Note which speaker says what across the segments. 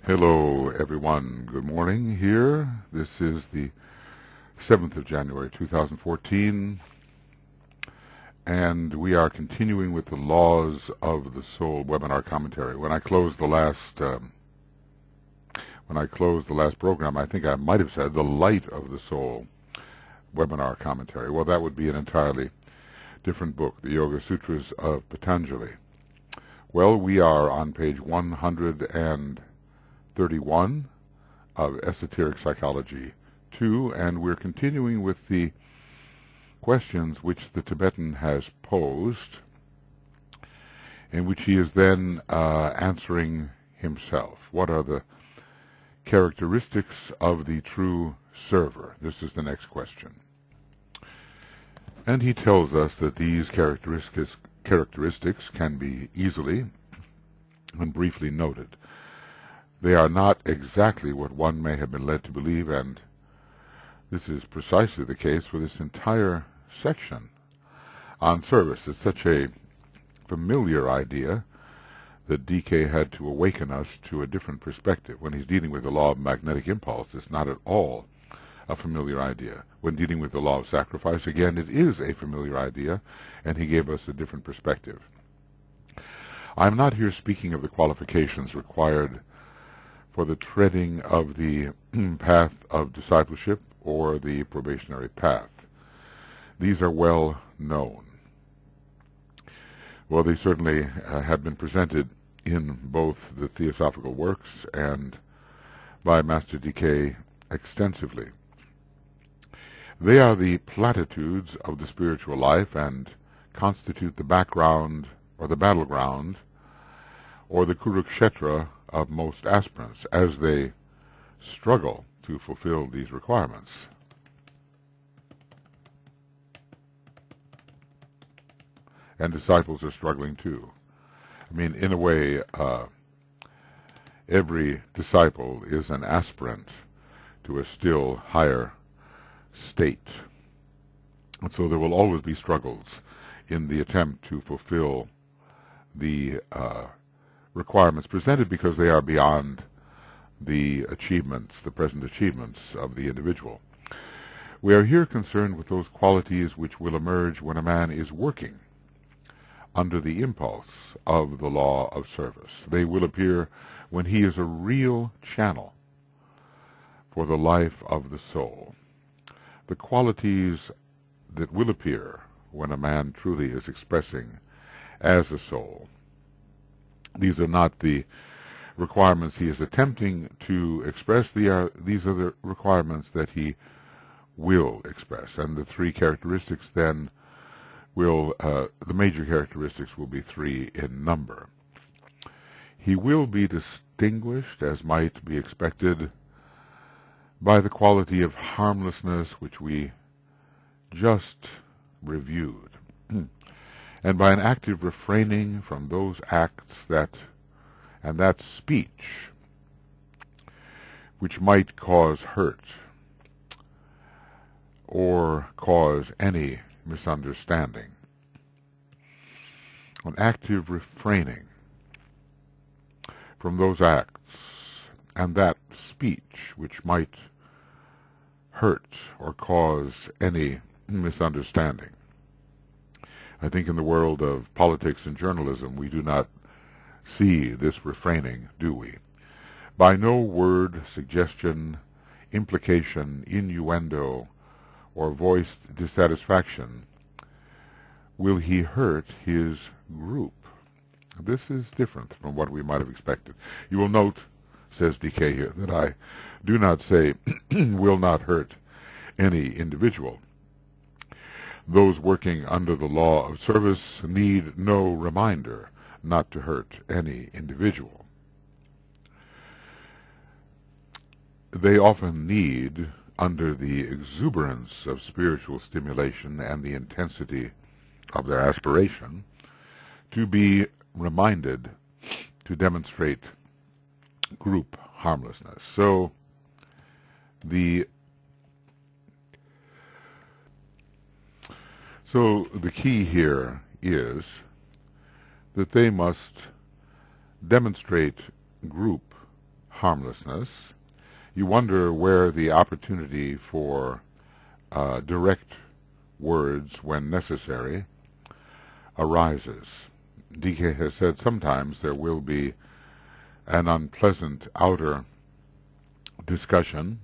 Speaker 1: Hello, everyone. Good morning here. This is the 7th of January, 2014, and we are continuing with the Laws of the Soul webinar commentary. When I closed the last program, I think I might have said the Light of the Soul webinar commentary. Well, that would be an entirely different book, the Yoga Sutras of Patanjali. Well, we are on page 131 of Esoteric Psychology 2, and we're continuing with the questions which the Tibetan has posed, in which he is then answering himself. What are the characteristics of the true server? This is the next question. And he tells us that these characteristics can be easily and briefly noted. They are not exactly what one may have been led to believe, and this is precisely the case for this entire section on service. It's such a familiar idea that DK had to awaken us to a different perspective. When he's dealing with the law of magnetic impulse, it's not at all a familiar idea. When dealing with the law of sacrifice, again, it is a familiar idea, and he gave us a different perspective. I'm not here speaking of the qualifications required for the treading of the path of discipleship or the probationary path. These are well known. Well, they certainly have been presented in both the Theosophical works and by Master DK extensively. They are the platitudes of the spiritual life and constitute the background or the battleground or the Kurukshetra of most aspirants as they struggle to fulfill these requirements. And disciples are struggling too. I mean, in a way, every disciple is an aspirant to a still higher state. And so there will always be struggles in the attempt to fulfill the requirements presented, because they are beyond the achievements, the present achievements of the individual. We are here concerned with those qualities which will emerge when a man is working under the impulse of the law of service. They will appear when he is a real channel for the life of the soul. The qualities that will appear when a man truly is expressing as a soul. These are not the requirements he is attempting to express. These are the requirements that he will express. And the three characteristics then will, the major characteristics will be three in number. He will be distinguished, as might be expected, by the quality of harmlessness, which we just reviewed, and by an active refraining from those acts and that speech which might cause hurt or cause any misunderstanding. An active refraining from those acts and that speech which might hurt or cause any misunderstanding. I think in the world of politics and journalism, we do not see this refraining, do we? By no word, suggestion, implication, innuendo, or voiced dissatisfaction will he hurt his group. This is different from what we might have expected. You will note, says DK here, that I do not say will not hurt any individual. Those working under the law of service need no reminder not to hurt any individual. They often need, under the exuberance of spiritual stimulation and the intensity of their aspiration, to be reminded to demonstrate group harmlessness. So the key here is that they must demonstrate group harmlessness, you wonder where the opportunity for direct words, when necessary, arises. DK has said sometimes there will be an unpleasant outer discussion,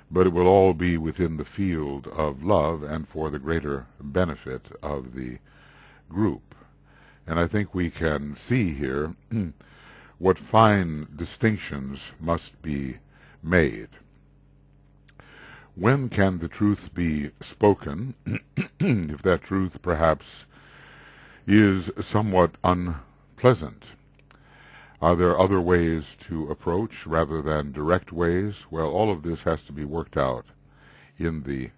Speaker 1: but it will all be within the field of love and for the greater benefit of the group. And I think we can see here what fine distinctions must be made. When can the truth be spoken, if that truth perhaps is somewhat unpleasant? Are there other ways to approach rather than direct ways? Well, all of this has to be worked out in the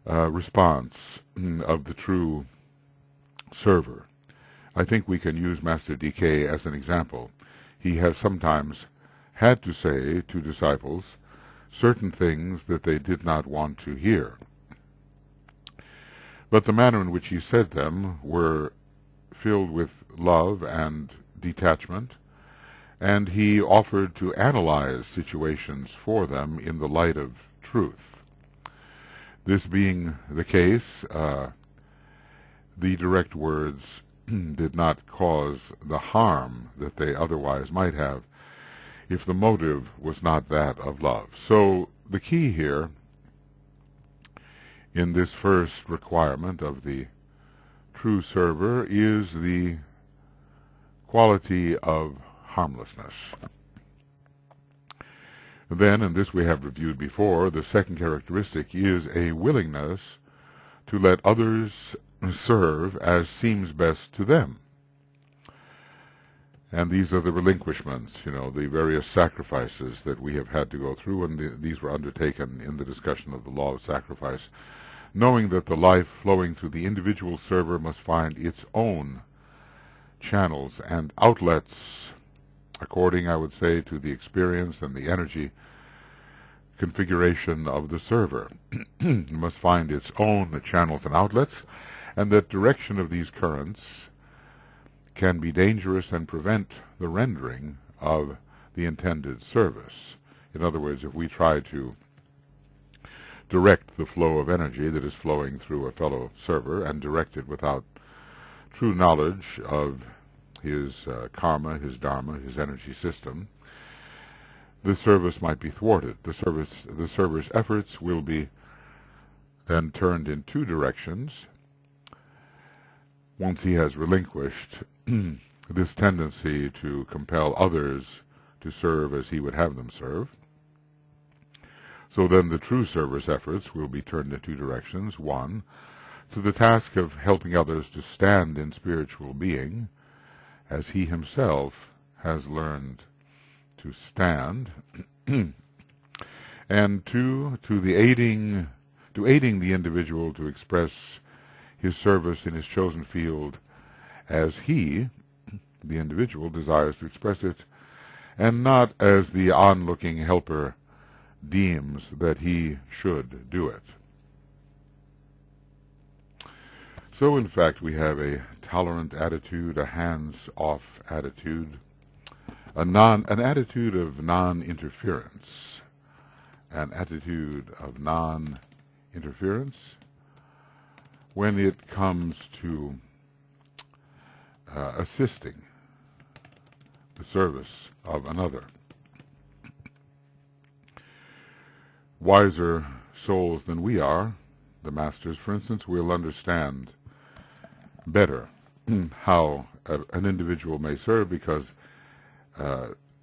Speaker 1: response of the true server. I think we can use Master DK as an example. He has sometimes had to say to disciples certain things that they did not want to hear. But the manner in which he said them were filled with love and detachment, and he offered to analyze situations for them in the light of truth. This being the case, the direct words did not cause the harm that they otherwise might have if the motive was not that of love. So the key here in this first requirement of the true server is the quality of harmlessness. Then, and this we have reviewed before, the second characteristic is a willingness to let others serve as seems best to them. And these are the relinquishments, the various sacrifices that we have had to go through, and these were undertaken in the discussion of the law of sacrifice, knowing that the life flowing through the individual server must find its own channels and outlets according, I would say, to the experience and the energy configuration of the server. It must find its own channels and outlets, and that direction of these currents can be dangerous and prevent the rendering of the intended service. In other words, if we try to direct the flow of energy that is flowing through a fellow server and direct it without true knowledge of his karma, his dharma, his energy system, the service might be thwarted. The server's efforts will be then turned in two directions once he has relinquished this tendency to compel others to serve as he would have them serve. So then the true server's efforts will be turned in two directions. One, to the task of helping others to stand in spiritual being as he himself has learned to stand, and two, to aiding the individual to express his service in his chosen field as he, the individual, desires to express it, and not as the onlooking helper deems that he should do it. So, in fact, we have a tolerant attitude, a hands-off attitude, an attitude of non-interference, an attitude of non-interference when it comes to assisting the service of another. Wiser souls than we are, the masters, for instance, will understand better how an individual may serve, because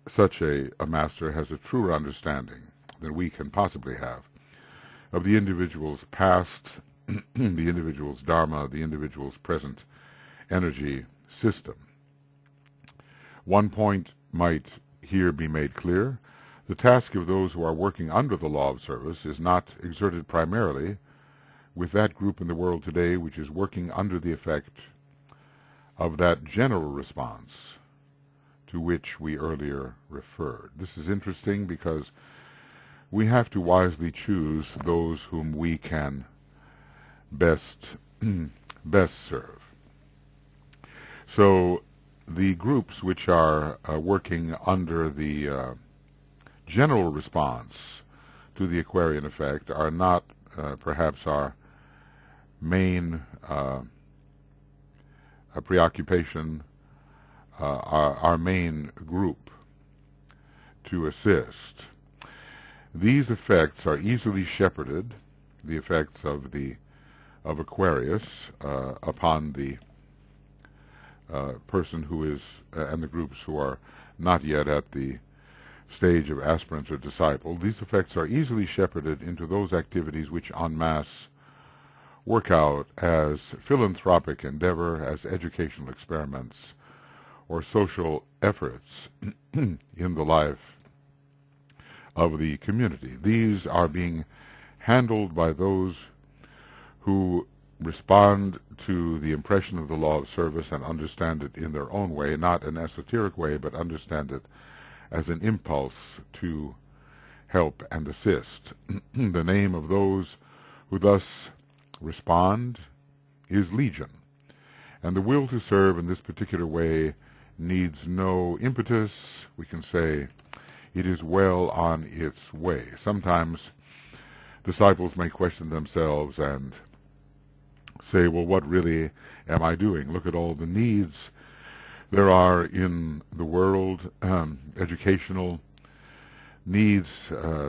Speaker 1: such a master has a truer understanding than we can possibly have of the individual's past, the individual's dharma, the individual's present energy system. One point might here be made clear. The task of those who are working under the law of service is not exerted primarily with that group in the world today which is working under the effect of that general response to which we earlier referred. This is interesting because we have to wisely choose those whom we can best serve. So the groups which are working under the general response to the Aquarian effect are not perhaps our main preoccupation, our main group to assist. These effects are easily shepherded, the effects of Aquarius upon the person who is, and the groups who are not yet at the stage of aspirant or disciple. These effects are easily shepherded into those activities which en masse work out as philanthropic endeavor, as educational experiments, or social efforts in the life of the community. These are being handled by those who respond to the impression of the law of service and understand it in their own way, not an esoteric way, but understand it as an impulse to help and assist. The name of those who thus respond is legion, and the will to serve in this particular way needs no impetus. We can say it is well on its way. Sometimes disciples may question themselves and say, well, what really am I doing? Look at all the needs there are in the world, educational needs,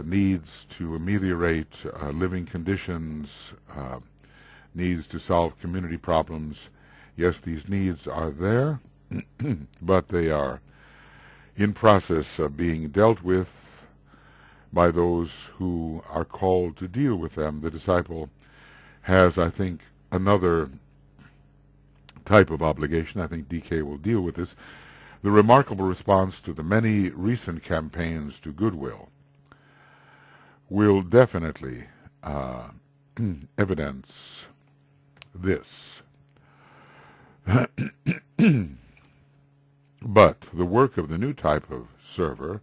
Speaker 1: needs to ameliorate living conditions, needs to solve community problems. Yes, these needs are there, but they are in process of being dealt with by those who are called to deal with them. The disciple has, I think, another type of obligation. I think DK will deal with this. The remarkable response to the many recent campaigns to goodwill will definitely evidence this. But the work of the new type of server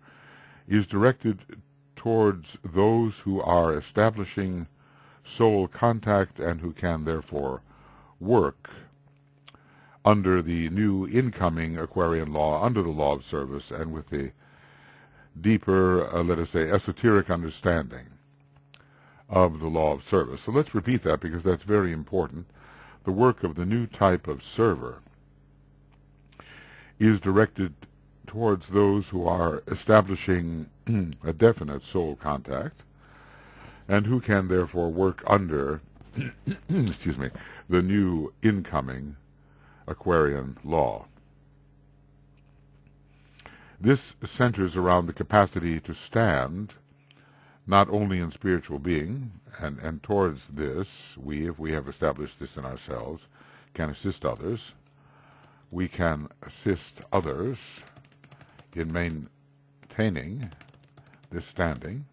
Speaker 1: is directed towards those who are establishing soul contact and who can therefore work under the new incoming Aquarian law, under the law of service, and with the deeper, let us say, esoteric understanding of the law of service. So let's repeat that because that's very important. The work of the new type of server is directed towards those who are establishing a definite soul contact and who can therefore work under excuse me, the new incoming Aquarian law. This centers around the capacity to stand not only in spiritual being, and towards this, if we have established this in ourselves, can assist others. We can assist others in maintaining this standing,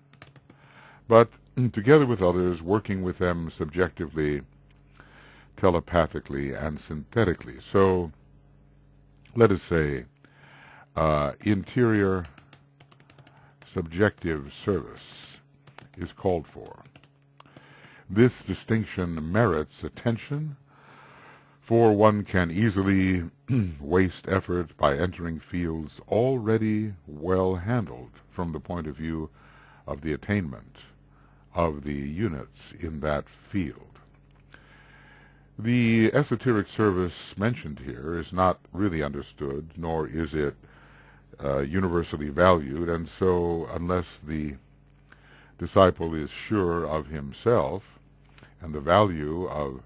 Speaker 1: but together with others, working with them subjectively, telepathically, and synthetically. So, let us say, interior subjective service is called for. This distinction merits attention, for one can easily waste effort by entering fields already well handled from the point of view of the attainment of the units in that field. The esoteric service mentioned here is not really understood, nor is it universally valued, and so unless the disciple is sure of himself and the value of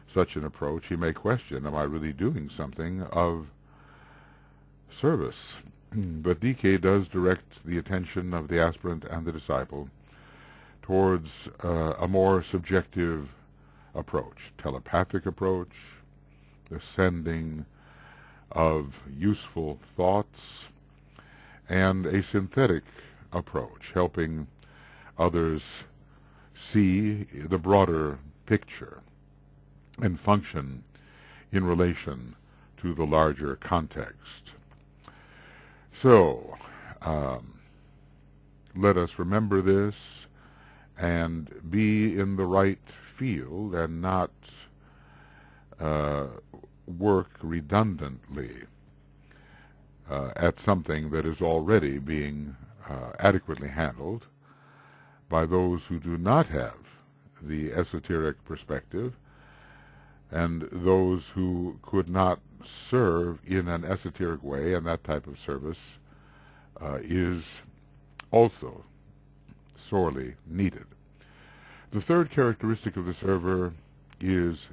Speaker 1: such an approach, he may question, am I really doing something of service? But DK does direct the attention of the aspirant and the disciple towards a more subjective approach, telepathic approach, the sending of useful thoughts, and a synthetic approach, helping others see the broader picture and function in relation to the larger context. So, let us remember this and be in the right field and not work redundantly. at something that is already being adequately handled by those who do not have the esoteric perspective, and those who could not serve in an esoteric way, and that type of service is also sorely needed. The third characteristic of the server is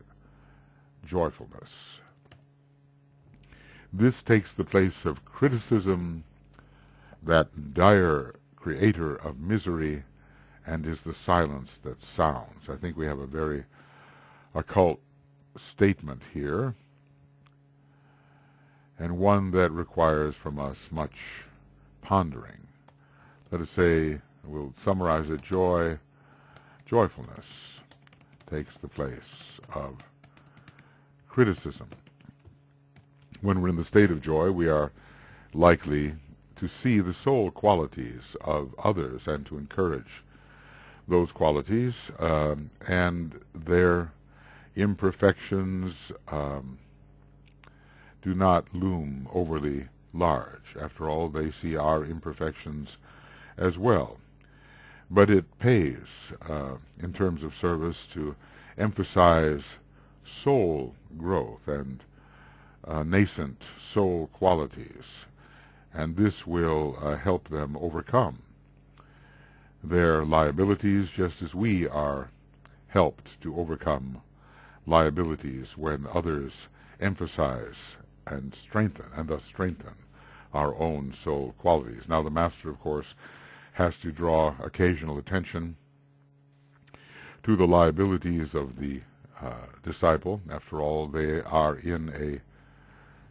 Speaker 1: joyfulness. This takes the place of criticism, that dire creator of misery, and is the silence that sounds. I think we have a very occult statement here, and one that requires from us much pondering. Let us say, we'll summarize it, joyfulness takes the place of criticism. When we're in the state of joy, we are likely to see the soul qualities of others and to encourage those qualities, and their imperfections do not loom overly large. After all, they see our imperfections as well. But it pays, in terms of service, to emphasize soul growth and nascent soul qualities, and this will help them overcome their liabilities, just as we are helped to overcome liabilities when others emphasize and strengthen, and thus strengthen our own soul qualities. Now, the master, of course, has to draw occasional attention to the liabilities of the disciple. After all, they are in a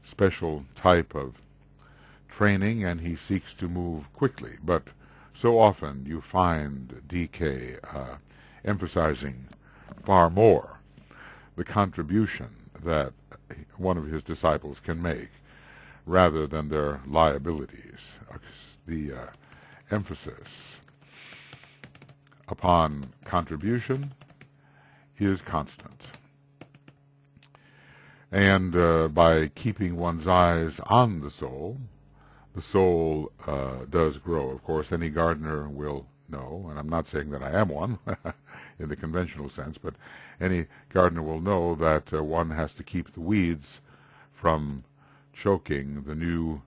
Speaker 1: special type of training, and he seeks to move quickly. But so often you find DK emphasizing far more the contribution that one of his disciples can make rather than their liabilities. The emphasis upon contribution is constant. And by keeping one's eyes on the soul does grow. Of course, any gardener will know, and I'm not saying that I am one in the conventional sense, but any gardener will know that one has to keep the weeds from choking the new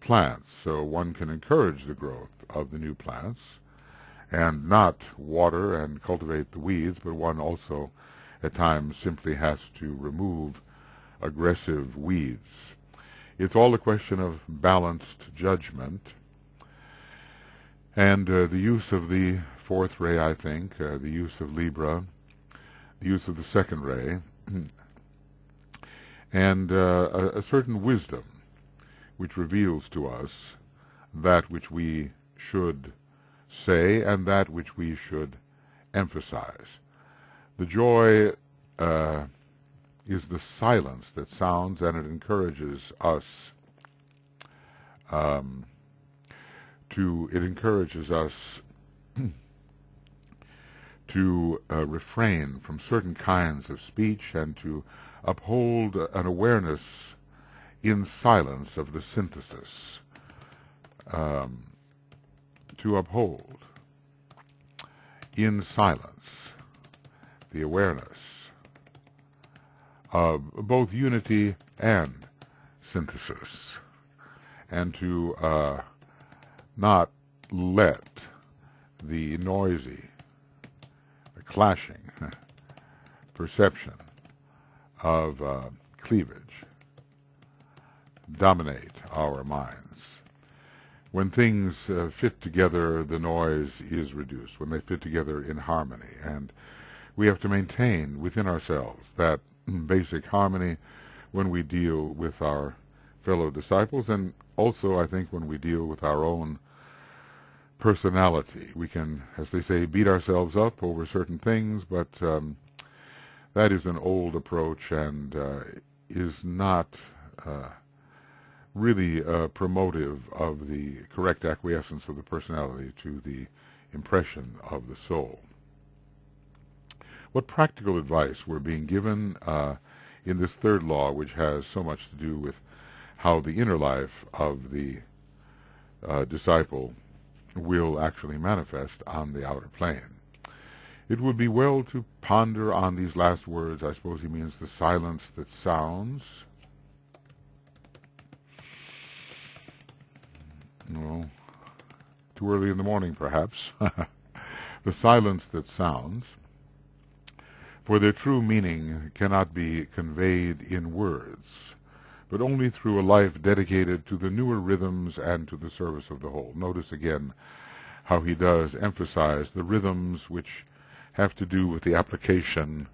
Speaker 1: plants. So one can encourage the growth of the new plants and not water and cultivate the weeds, but one also at times simply has to remove aggressive weeds. It's all a question of balanced judgment, and the use of the fourth ray, I think, the use of Libra, the use of the second ray, and a certain wisdom which reveals to us that which we should say and that which we should emphasize. The joy is the silence that sounds, and it encourages us to refrain from certain kinds of speech and to uphold an awareness in silence of the synthesis, to uphold in silence the awareness of both unity and synthesis, and to not let the noisy, the clashing perception of cleavage dominate our minds. When things fit together, the noise is reduced, when they fit together in harmony, and we have to maintain within ourselves that basic harmony when we deal with our fellow disciples, and also, I think, when we deal with our own personality. We can, as they say, beat ourselves up over certain things, but that is an old approach and is not really promotive of the correct acquiescence of the personality to the impression of the soul. What practical advice we're being given in this third law, which has so much to do with how the inner life of the disciple will actually manifest on the outer plane. It would be well to ponder on these last words. I suppose he means the silence that sounds. No, too early in the morning, perhaps. The silence that sounds. For their true meaning cannot be conveyed in words, but only through a life dedicated to the newer rhythms and to the service of the whole. Notice again how he does emphasize the rhythms which have to do with the application,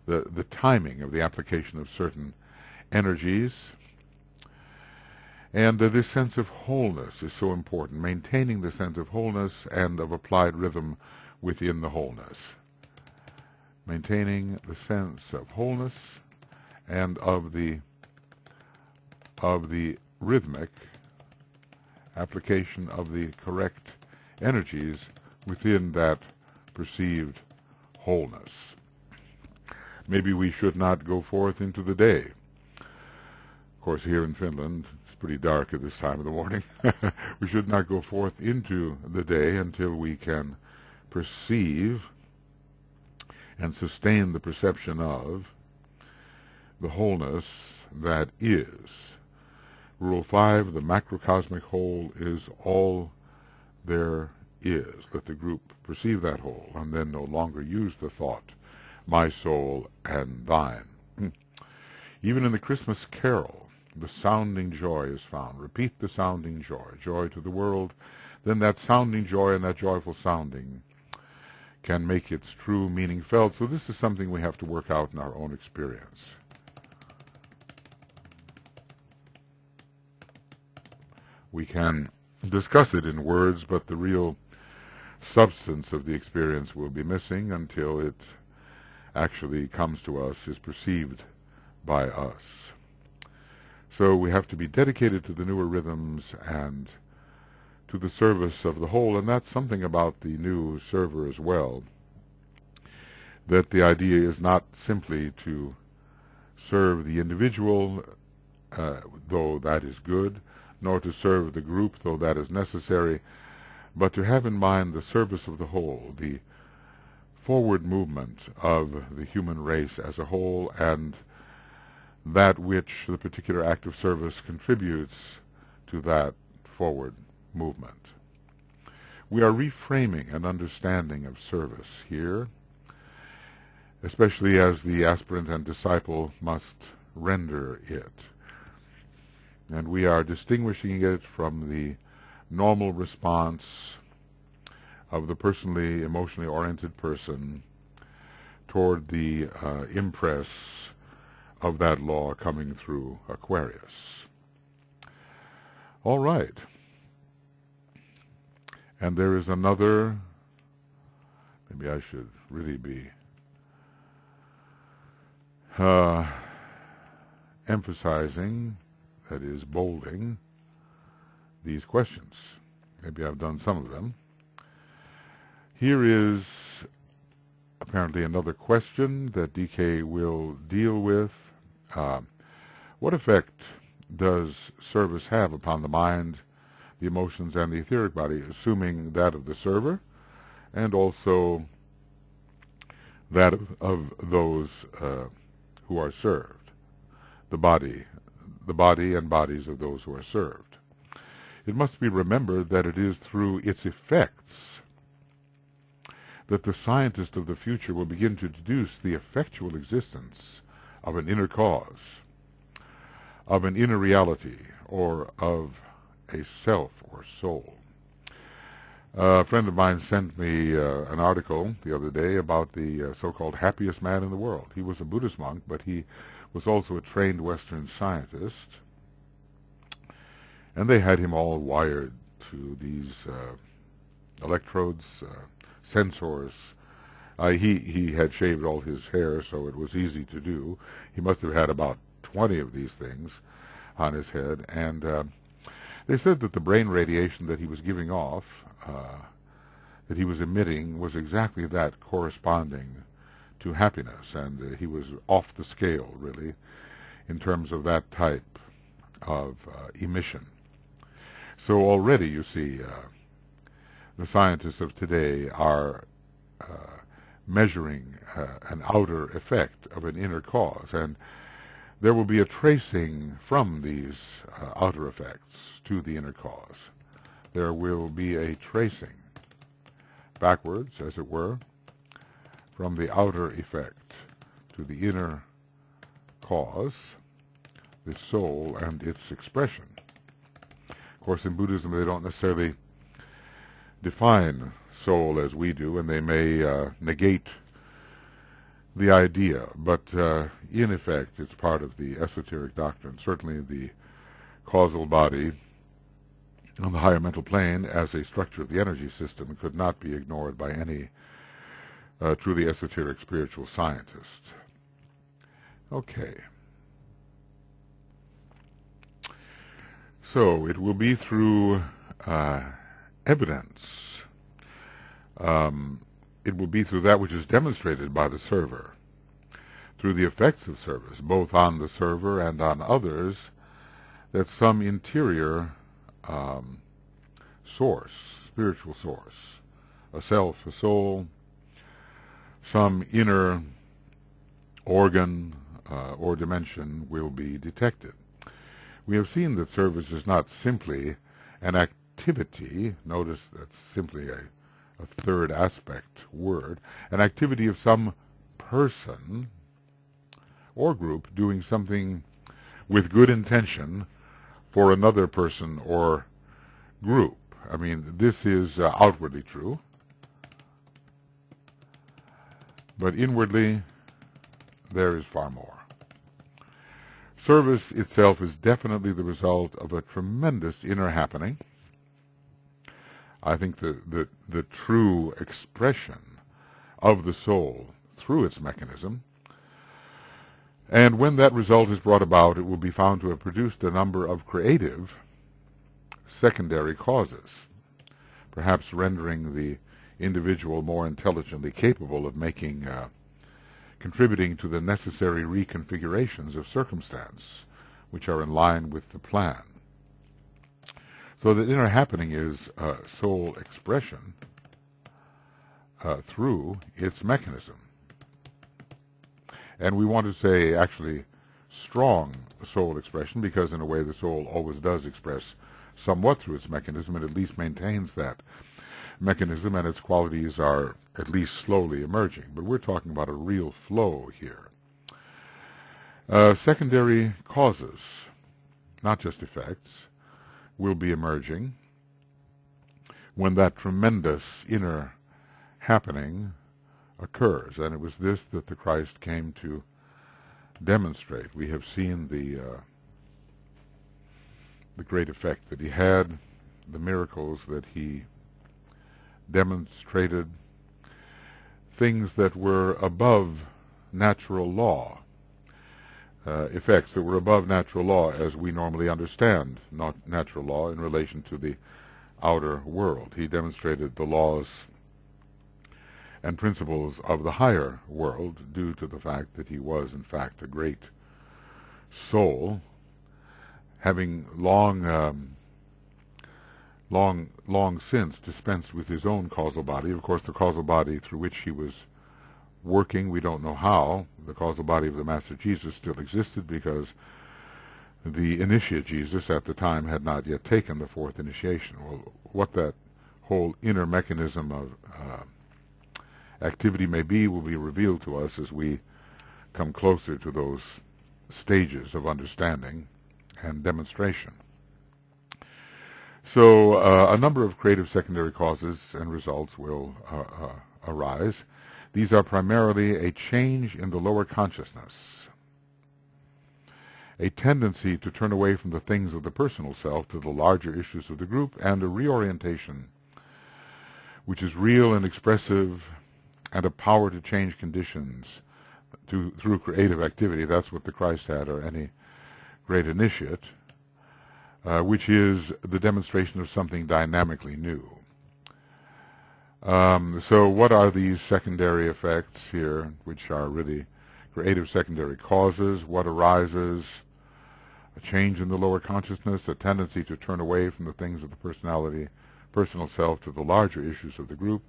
Speaker 1: the timing of the application of certain energies. And this sense of wholeness is so important, maintaining the sense of wholeness and of applied rhythm within the wholeness. Maintaining the sense of wholeness and of the rhythmic application of the correct energies within that perceived wholeness. Maybe we should not go forth into the day. Of course, here in Finland, it's pretty dark at this time of the morning. We should not go forth into the day until we can perceive and sustain the perception of the wholeness that is. Rule 5, the macrocosmic whole is all there is. Let the group perceive that whole, and then no longer use the thought, my soul and thine. Even in the Christmas carol, the sounding joy is found. Repeat the sounding joy, joy to the world. Then that sounding joy and that joyful sounding can make its true meaning felt. So this is something we have to work out in our own experience. We can discuss it in words, but the real substance of the experience will be missing until it actually comes to us, is perceived by us. So we have to be dedicated to the newer rhythms and to the service of the whole, and that's something about the new server as well, that the idea is not simply to serve the individual, though that is good, nor to serve the group, though that is necessary, but to have in mind the service of the whole, the forward movement of the human race as a whole, and that which the particular act of service contributes to that forward movement. We are reframing an understanding of service here, especially as the aspirant and disciple must render it. And we are distinguishing it from the normal response of the personally, emotionally oriented person toward the impress of that law coming through Aquarius. All right. And there is another, maybe I should really be emphasizing, that is, bolding, these questions. Maybe I've done some of them. Here is apparently another question that DK will deal with. What effect does service have upon the mind, the emotions, and the etheric body, assuming that of the server, and also that of those who are served, the body and bodies of those who are served? It must be remembered that it is through its effects that the scientist of the future will begin to deduce the effectual existence of an inner cause, of an inner reality, or of a self or soul. A friend of mine sent me an article the other day about the so-called happiest man in the world. He was a Buddhist monk, but he was also a trained Western scientist. And they had him all wired to these electrodes, sensors. He had shaved all his hair, so it was easy to do. He must have had about 20 of these things on his head. And they said that the brain radiation that he was giving off, that he was emitting, was exactly that, corresponding to happiness. And he was off the scale, really, in terms of that type of emission. So already, you see, the scientists of today are measuring an outer effect of an inner cause, and there will be a tracing from these outer effects to the inner cause. There will be a tracing backwards, as it were, from the outer effect to the inner cause, the soul and its expression. Of course, in Buddhism, they don't necessarily define soul as we do, and they may negate the idea, but in effect, it's part of the esoteric doctrine. Certainly the causal body on the higher mental plane as a structure of the energy system could not be ignored by any truly esoteric spiritual scientist. Okay. So it will be through evidence. It will be through that which is demonstrated by the server, through the effects of service, both on the server and on others, that some interior source, spiritual source, a self, a soul, some inner organ or dimension will be detected. We have seen that service is not simply an activity. Notice that's simply a third aspect word, an activity of some person or group doing something with good intention for another person or group. I mean, this is outwardly true, but inwardly there is far more. Service itself is definitely the result of a tremendous inner happening. I think the true expression of the soul through its mechanism. And when that result is brought about, it will be found to have produced a number of creative secondary causes, perhaps rendering the individual more intelligently capable of contributing to the necessary reconfigurations of circumstance, which are in line with the plan. So the inner happening is soul expression through its mechanism. And we want to say actually strong soul expression, because in a way the soul always does express somewhat through its mechanism. It at least maintains that mechanism, and its qualities are at least slowly emerging. But we're talking about a real flow here. Secondary causes, not just effects, will be emerging when that tremendous inner happening occurs. And it was this that the Christ came to demonstrate. We have seen the great effect that he had, the miracles that he demonstrated, things that were above natural law, effects that were above natural law as we normally understand not natural law in relation to the outer world. He demonstrated the laws and principles of the higher world due to the fact that he was in fact a great soul, having long since dispensed with his own causal body. Of course, the causal body through which he was working, we don't know how. The causal body of the Master Jesus still existed because the initiate Jesus at the time had not yet taken the fourth initiation. Well, what that whole inner mechanism of activity may be will be revealed to us as we come closer to those stages of understanding and demonstration. So a number of creative secondary causes and results will arise. These are primarily a change in the lower consciousness, a tendency to turn away from the things of the personal self to the larger issues of the group, and a reorientation which is real and expressive, and a power to change conditions through creative activity. That's what the Christ had, or any great initiate, which is the demonstration of something dynamically new. So what are these secondary effects here, which are really creative secondary causes? What arises a change in the lower consciousness, a tendency to turn away from the things of the personal self to the larger issues of the group,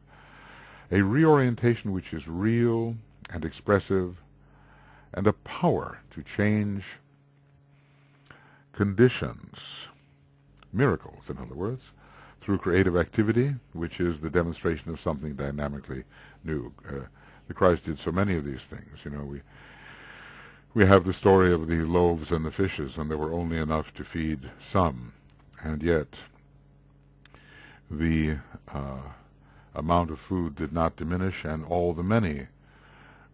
Speaker 1: a reorientation which is real and expressive, and a power to change conditions, miracles, in other words, through creative activity, which is the demonstration of something dynamically new. The Christ did so many of these things. You know, we have the story of the loaves and the fishes, and there were only enough to feed some, and yet the amount of food did not diminish, and all the many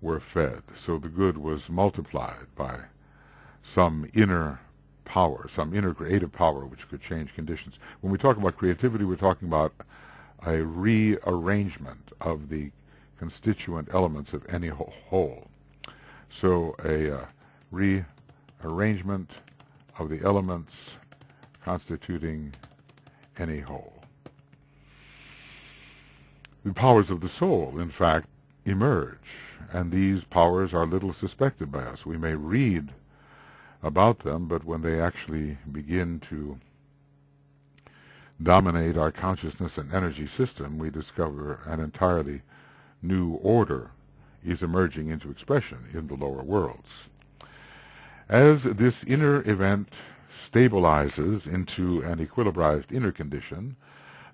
Speaker 1: were fed. So the good was multiplied by some inner power, some inner creative power which could change conditions. When we talk about creativity, we're talking about a rearrangement of the constituent elements of any whole. So a rearrangement of the elements constituting any whole. The powers of the soul, in fact, emerge, and these powers are little suspected by us. We may read about them, but when they actually begin to dominate our consciousness and energy system, we discover an entirely new order is emerging into expression in the lower worlds. As this inner event stabilizes into an equilibrized inner condition,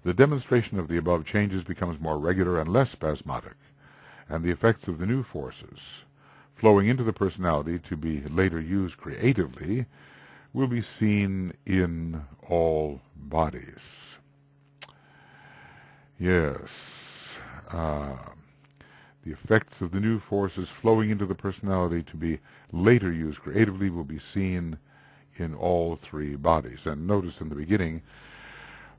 Speaker 1: the demonstration of the above changes becomes more regular and less spasmodic, and the effects of the new forces flowing into the personality to be later used creatively will be seen in all bodies. Yes, the effects of the new forces flowing into the personality to be later used creatively will be seen in all three bodies. And notice in the beginning,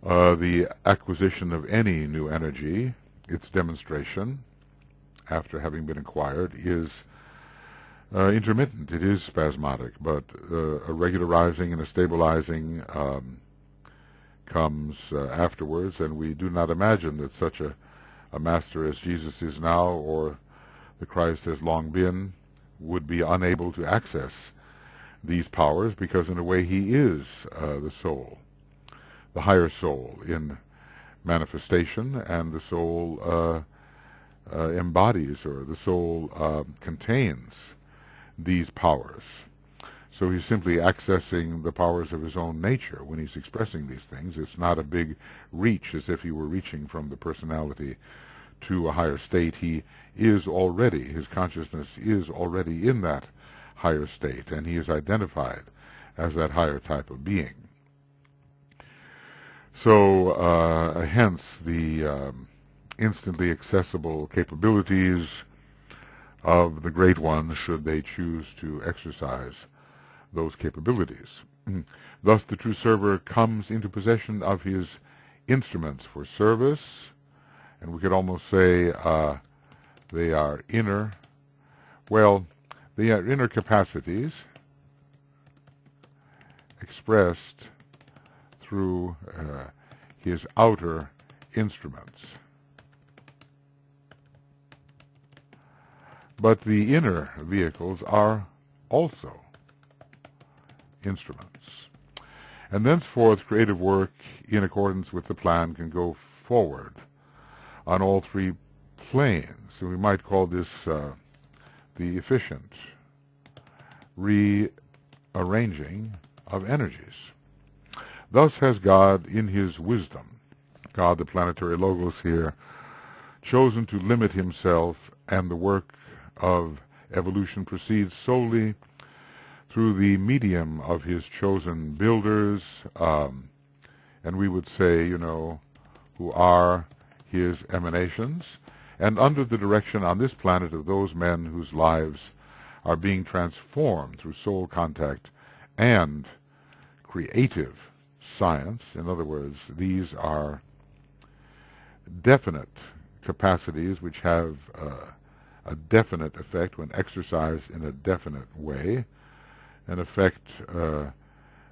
Speaker 1: the acquisition of any new energy, its demonstration, after having been acquired, is intermittent. It is spasmodic, but a regularizing and a stabilizing comes afterwards, and we do not imagine that such a master as Jesus is now, or the Christ has long been, would be unable to access these powers, because in a way he is the soul, the higher soul in manifestation, and the soul embodies, or the soul contains these powers. So he's simply accessing the powers of his own nature when he's expressing these things. It's not a big reach as if he were reaching from the personality to a higher state. He is already, his consciousness is already in that higher state, and he is identified as that higher type of being. So hence the instantly accessible capabilities of the Great Ones, should they choose to exercise those capabilities. Thus the true server comes into possession of his instruments for service, and we could almost say they are inner capacities expressed through his outer instruments. But the inner vehicles are also instruments. And thenceforth, creative work, in accordance with the plan, can go forward on all three planes. So we might call this the efficient rearranging of energies. Thus has God, in his wisdom, God the planetary Logos here, chosen to limit himself, and the work of evolution proceeds solely through the medium of his chosen builders, and we would say, who are his emanations, and under the direction on this planet of those men whose lives are being transformed through soul contact and creative science. In other words, these are definite capacities which have a definite effect when exercised in a definite way, an effect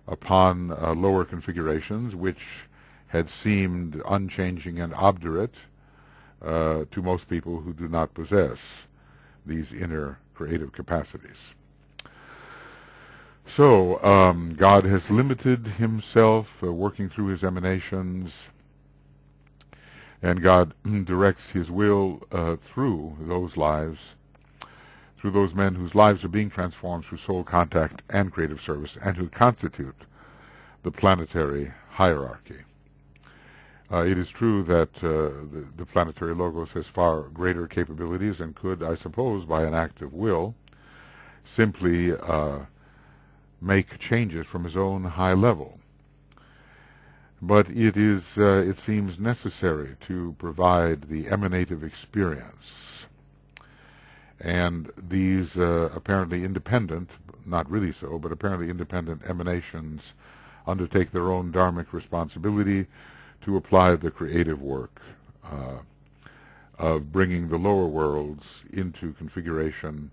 Speaker 1: upon lower configurations which had seemed unchanging and obdurate to most people who do not possess these inner creative capacities. So, God has limited himself, working through his emanations, and God directs his will through those lives, through those men whose lives are being transformed through soul contact and creative service, and who constitute the planetary hierarchy. It is true that the planetary logos has far greater capabilities and could, I suppose, by an act of will, simply make changes from his own high level. But it seems necessary to provide the emanative experience. And these apparently independent, not really so, but apparently independent emanations undertake their own dharmic responsibility to apply the creative work of bringing the lower worlds into configuration,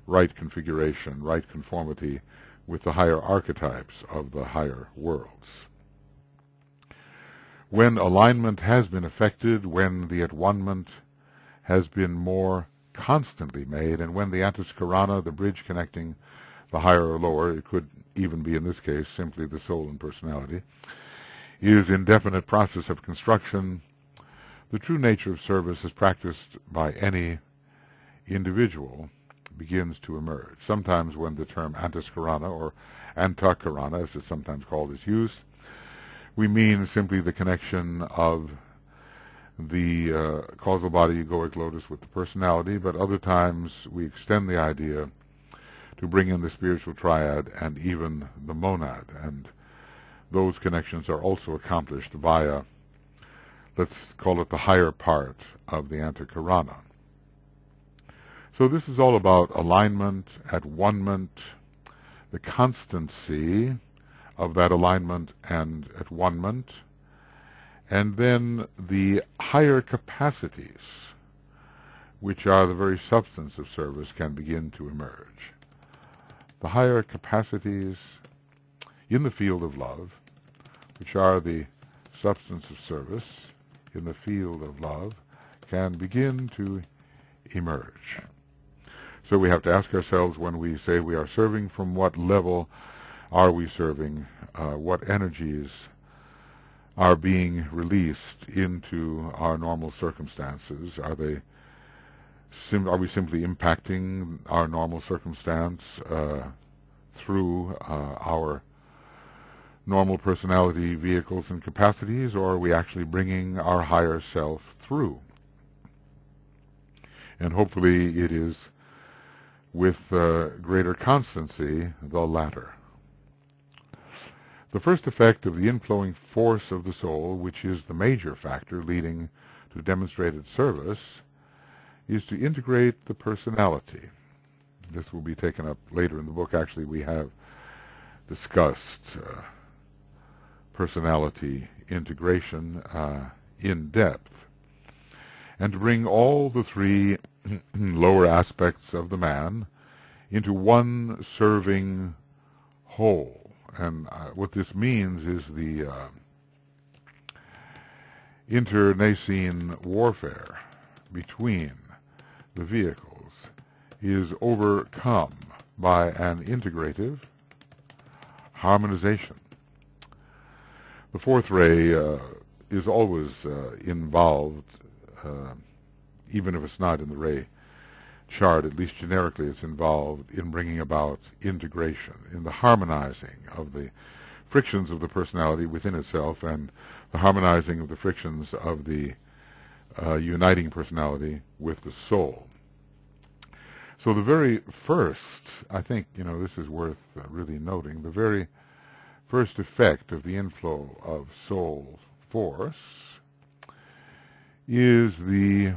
Speaker 1: right conformity with the higher archetypes of the higher worlds. When alignment has been effected, when the at-one-ment has been more constantly made, and when the antahkarana, the bridge connecting the higher or lower, it could even be in this case simply the soul and personality, is in definite process of construction, the true nature of service as practiced by any individual begins to emerge. Sometimes when the term antahkarana or antahkarana, as it's sometimes called, is used, we mean simply the connection of the causal body egoic lotus with the personality, but other times we extend the idea to bring in the spiritual triad and even the monad, and those connections are also accomplished via, let's call it the higher part of the antahkarana. So this is all about alignment, at-one-ment, the constancy of that alignment and at-one-ment, and then the higher capacities, which are the very substance of service, can begin to emerge. The higher capacities in the field of love, which are the substance of service in the field of love, can begin to emerge. So we have to ask ourselves, when we say we are serving, from what level are we serving? What energies are being released into our normal circumstances? Are we simply impacting our normal circumstance through our normal personality vehicles and capacities, or are we actually bringing our higher self through? And hopefully it is with greater constancy the latter. The first effect of the inflowing force of the soul, which is the major factor leading to demonstrated service, is to integrate the personality. This will be taken up later in the book. Actually, we have discussed personality integration in depth, and to bring all the three lower aspects of the man into one serving whole. And what this means is the internecine warfare between the vehicles is overcome by an integrative harmonization. The fourth ray is always involved, even if it's not in the ray chart, at least generically it's involved in bringing about integration, in the harmonizing of the frictions of the personality within itself and the harmonizing of the frictions of the uniting personality with the soul. So the very first, I think, this is worth really noting, the very first effect of the inflow of soul force is the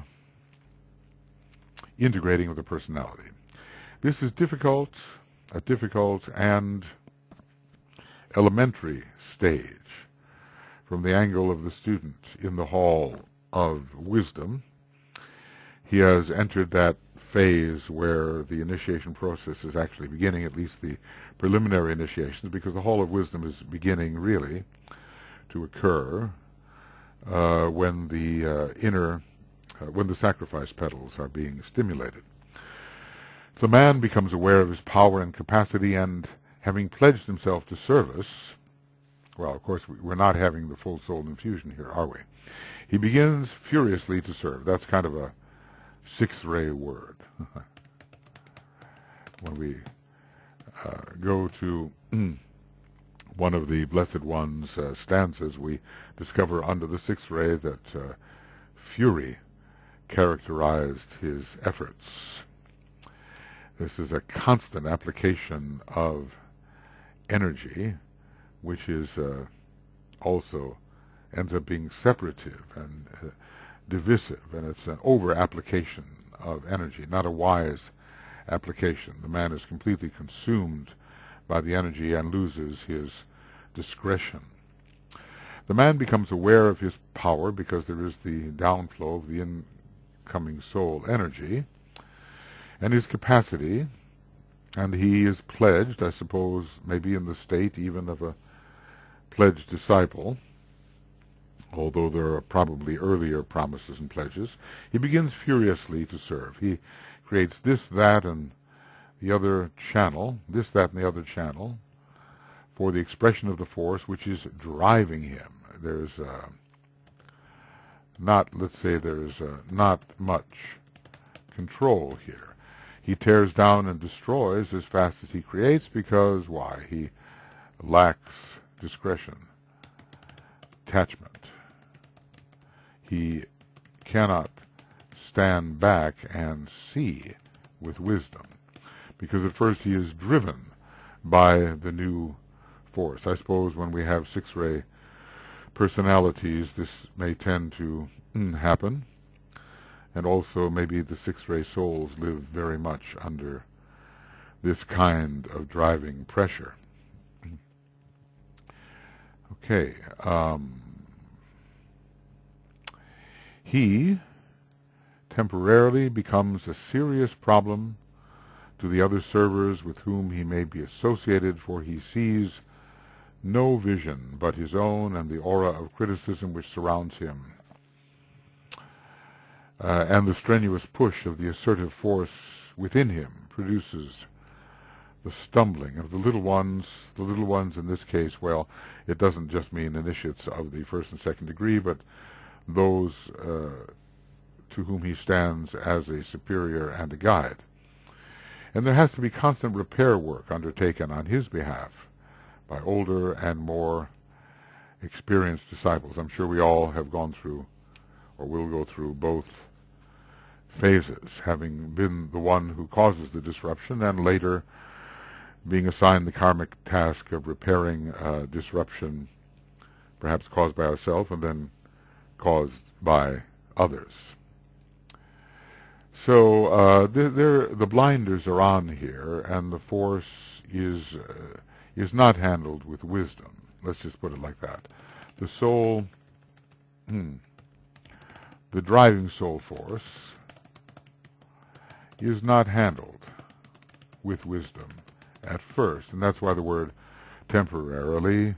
Speaker 1: integrating of the personality. This is a difficult and elementary stage from the angle of the student in the hall of wisdom. He has entered that phase where the initiation process is actually beginning, at least the preliminary initiations, because the hall of wisdom is beginning really to occur when the when the sacrifice petals are being stimulated. The man becomes aware of his power and capacity and having pledged himself to service, well, of course, we're not having the full soul infusion here, are we? He begins furiously to serve. That's kind of a sixth ray word. When we go to one of the Blessed One's stanzas, we discover under the sixth ray that fury characterized his efforts. This is a constant application of energy, which is also ends up being separative and divisive, and it's an over-application of energy, not a wise application. The man is completely consumed by the energy and loses his discretion. The man becomes aware of his power because there is the downflow of the incoming soul energy and his capacity, and he is pledged, I suppose, maybe in the state even of a pledged disciple, although there are probably earlier promises and pledges. He begins furiously to serve. He creates this, that, and the other channel, this, that, and the other channel, for the expression of the force which is driving him. There's not much control here. He tears down and destroys as fast as he creates because, why? He lacks discretion, attachment. He cannot stand back and see with wisdom, because at first he is driven by the new force. I suppose when we have six-ray personalities, this may tend to happen, and also maybe the six-ray souls live very much under this kind of driving pressure. Okay. He temporarily becomes a serious problem to the other servers with whom he may be associated, for he sees no vision but his own and the aura of criticism which surrounds him, and the strenuous push of the assertive force within him produces the stumbling of the little ones. The little ones in this case, well, it doesn't just mean initiates of the first and second degree, but those to whom he stands as a superior and a guide. And there has to be constant repair work undertaken on his behalf by older and more experienced disciples. I'm sure we all have gone through, or will go through, both phases, having been the one who causes the disruption and later being assigned the karmic task of repairing disruption, perhaps caused by ourselves and then caused by others. So the blinders are on here, and the force is not handled with wisdom. Let's just put it like that. The soul, the driving soul force, is not handled with wisdom at first, and that's why the word temporarily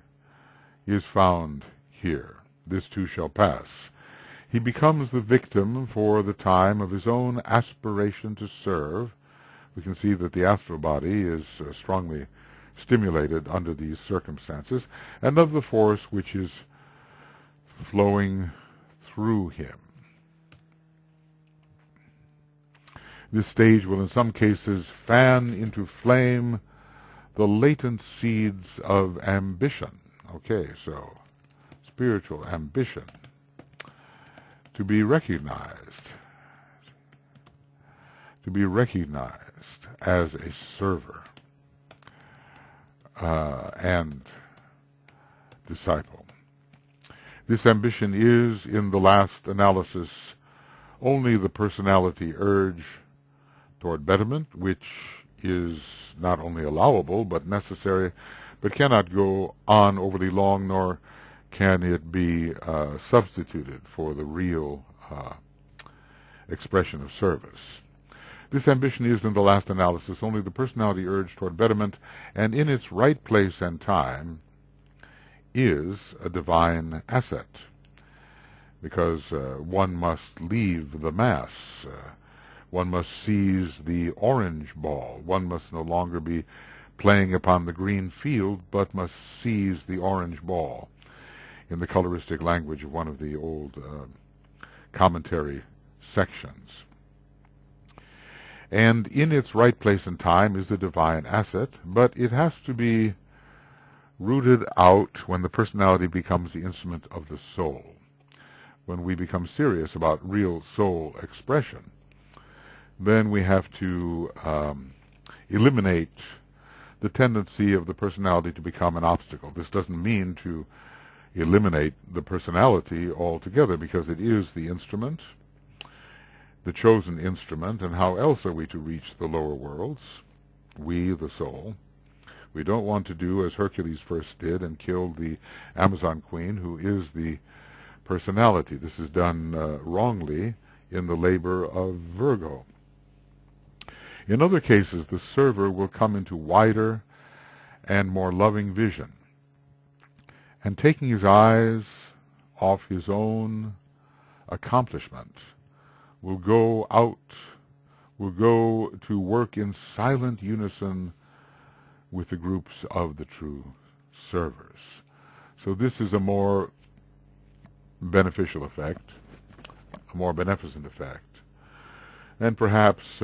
Speaker 1: is found here. This too shall pass. He becomes the victim for the time of his own aspiration to serve. We can see that the astral body is strongly stimulated under these circumstances, and of the force which is flowing through him. This stage will in some cases fan into flame the latent seeds of ambition. Okay, so spiritual ambition to be recognized as a server and disciple. This ambition is, in the last analysis, only the personality urge toward betterment, which is not only allowable but necessary, but cannot go on overly long, nor can it be substituted for the real expression of service. This ambition is, in the last analysis, only the personality urge toward betterment, and in its right place and time is a divine asset, because one must leave the mass. One must seize the orange ball. One must no longer be playing upon the green field, but must seize the orange ball, in the coloristic language of one of the old commentary sections. And in its right place and time is the divine asset, but it has to be rooted out when the personality becomes the instrument of the soul. When we become serious about real soul expression, then we have to eliminate the tendency of the personality to become an obstacle. This doesn't mean to eliminate the personality altogether, because it is the instrument, the chosen instrument, and how else are we to reach the lower worlds? We, the soul. We don't want to do as Hercules first did and killed the Amazon queen, who is the personality. This is done wrongly in the labor of Virgo. In other cases, the server will come into wider and more loving vision, and taking his eyes off his own accomplishment, will go to work in silent unison with the groups of the true servers. So this is a more beneficial effect, a more beneficent effect, and perhaps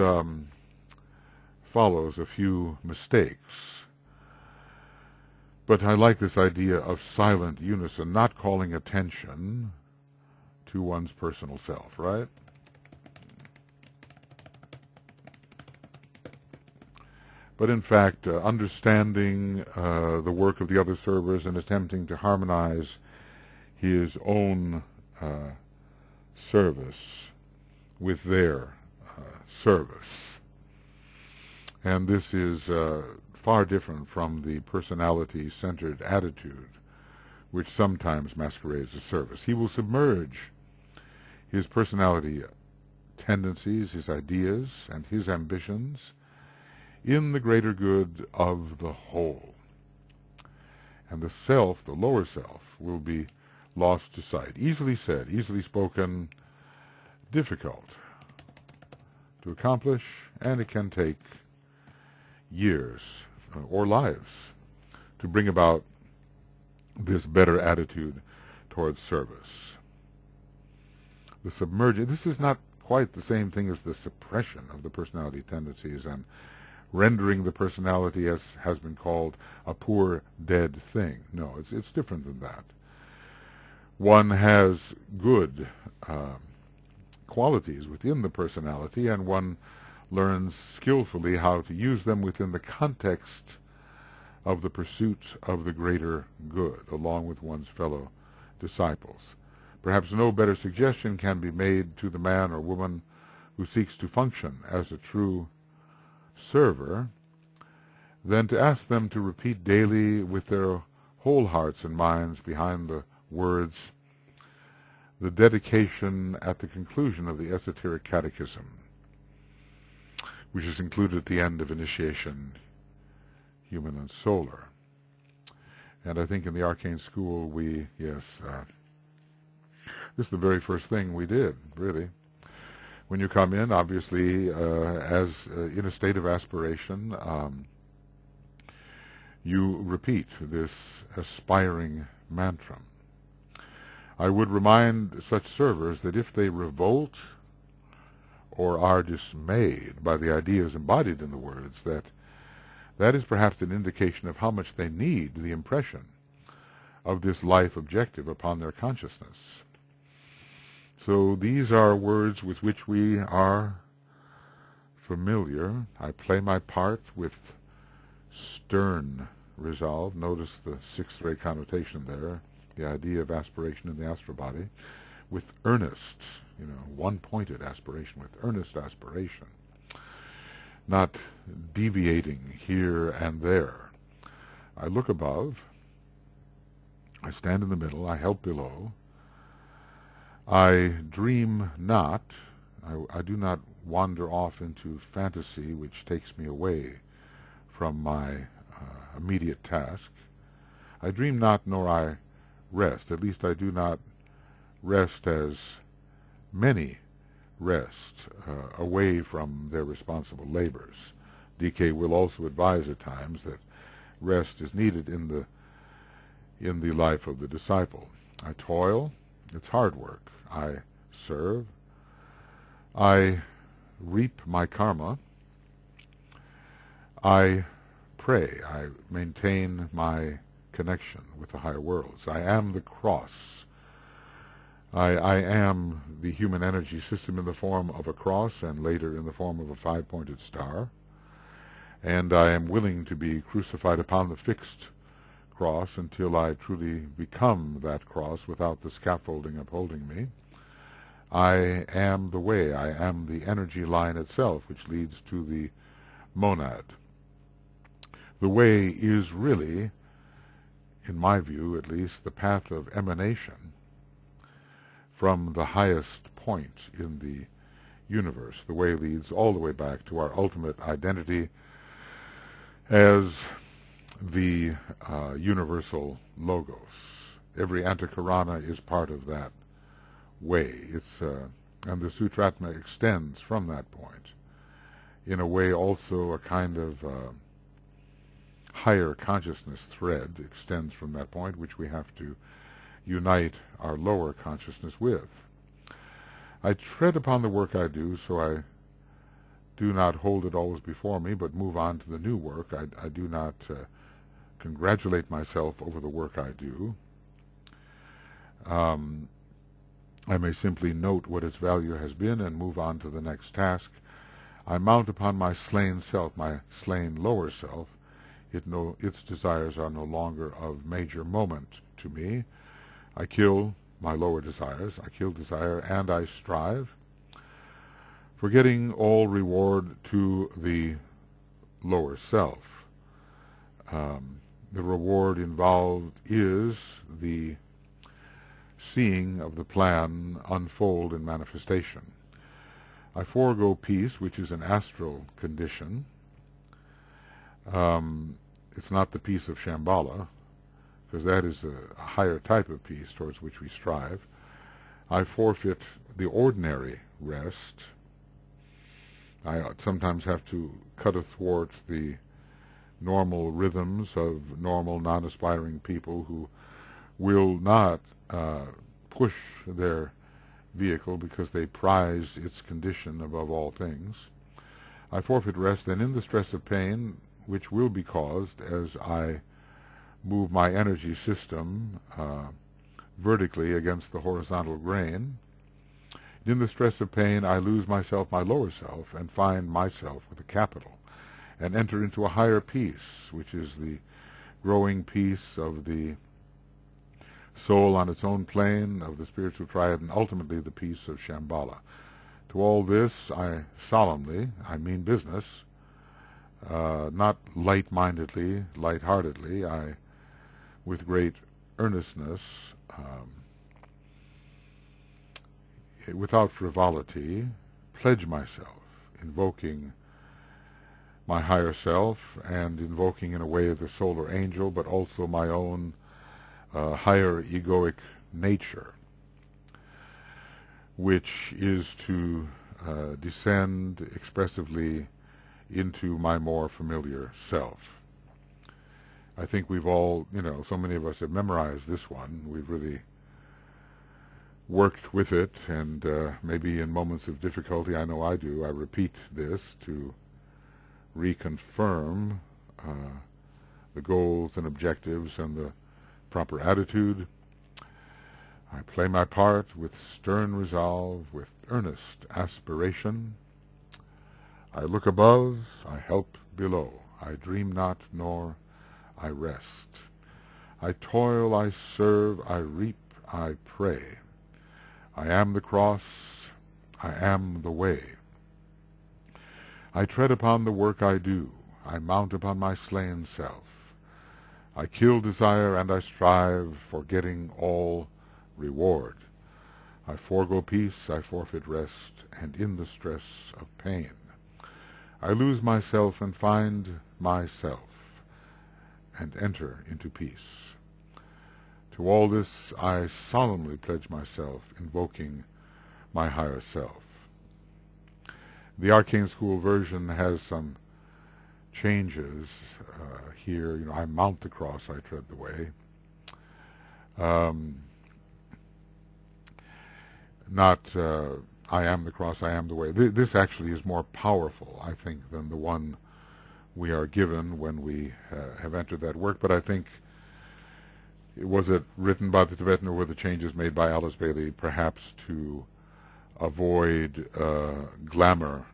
Speaker 1: follows a few mistakes. But I like this idea of silent unison, not calling attention to one's personal self, right? But in fact, understanding the work of the other servers and attempting to harmonize his own service with their service. And this is far different from the personality-centered attitude which sometimes masquerades as service. He will submerge his personality tendencies, his ideas, and his ambitions in the greater good of the whole. And the self, the lower self, will be lost to sight. Easily said, easily spoken, difficult to accomplish, and it can take years or lives to bring about this better attitude towards service. The submerging, this is not quite the same thing as the suppression of the personality tendencies and rendering the personality, as has been called, a poor dead thing. No, it's different than that. One has good qualities within the personality, and one learns skillfully how to use them within the context of the pursuit of the greater good, along with one's fellow disciples. Perhaps no better suggestion can be made to the man or woman who seeks to function as a true server than to ask them to repeat daily with their whole hearts and minds behind the words the dedication at the conclusion of the Esoteric Catechism, which is included at the end of initiation, human and solar. And I think in the arcane school this is the very first thing we did, really. When you come in, obviously, in a state of aspiration, you repeat this aspiring mantra. I would remind such servers that if they revolt or are dismayed by the ideas embodied in the words, that is perhaps an indication of how much they need the impression of this life objective upon their consciousness. So these are words with which we are familiar. I play my part with stern resolve. Notice the sixth-ray connotation there, the idea of aspiration in the astral body, with earnest, one-pointed aspiration, with earnest aspiration, not deviating here and there. I look above, I stand in the middle, I help below, I dream not, I do not wander off into fantasy which takes me away from my immediate task. I dream not, nor I rest. At least I do not rest as many rest away from their responsible labors. DK will also advise at times that rest is needed in the life of the disciple. I toil, it's hard work. I serve, I reap my karma, I pray, I maintain my connection with the higher worlds. I am the cross. I am the human energy system in the form of a cross and later in the form of a five-pointed star. And I am willing to be crucified upon the fixed cross until I truly become that cross without the scaffolding upholding me. I am the way. I am the energy line itself, which leads to the monad. The way is really, in my view at least, the path of emanation from the highest point in the universe. The way leads all the way back to our ultimate identity as the universal logos. Every antahkarana is part of that way. And the Sutratma extends from that point. In a way, also a kind of higher consciousness thread extends from that point, which we have to unite our lower consciousness with. I tread upon the work I do, so I do not hold it always before me, but move on to the new work. I do not congratulate myself over the work I do. I may simply note what its value has been and move on to the next task. I mount upon my slain self, my slain lower self. Its desires are no longer of major moment to me. I kill my lower desires. I kill desire and I strive, forgetting all reward to the lower self. The reward involved is the seeing of the plan unfold in manifestation. I forego peace, which is an astral condition. It's not the peace of Shambhala, because that is a higher type of peace towards which we strive. I forfeit the ordinary rest. I sometimes have to cut athwart the normal rhythms of normal, non-aspiring people who will not push their vehicle because they prize its condition above all things. I forfeit rest, and in the stress of pain, which will be caused as I move my energy system vertically against the horizontal grain, in the stress of pain I lose myself, my lower self, and find myself with a capital, and enter into a higher peace, which is the growing peace of the soul on its own plane, of the spiritual triad, and ultimately the peace of Shambhala. To all this I solemnly, I mean business, not light-mindedly, light-heartedly, I, with great earnestness, without frivolity, pledge myself, invoking my higher self and invoking in a way the solar angel, but also my own higher egoic nature, which is to descend expressively into my more familiar self. I think we've all, so many of us have memorized this one. We've really worked with it, and maybe in moments of difficulty, I know I do, I repeat this to reconfirm the goals and objectives and the proper attitude. I play my part with stern resolve, with earnest aspiration. I look above, I help below. I dream not, nor I rest. I toil, I serve, I reap, I pray. I am the cross, I am the way. I tread upon the work I do. I mount upon my slain self. I kill desire and I strive, forgetting all reward. I forego peace, I forfeit rest, and in the stress of pain I lose myself and find myself, and enter into peace. To all this I solemnly pledge myself, invoking my higher self. The Arcane School version has some changes here. You know, I mount the cross, I tread the way. Not I am the cross, I am the way. This actually is more powerful, I think, than the one we are given when we have entered that work. But I think, was it written by the Tibetan, or were the changes made by Alice Bailey perhaps to avoid glamour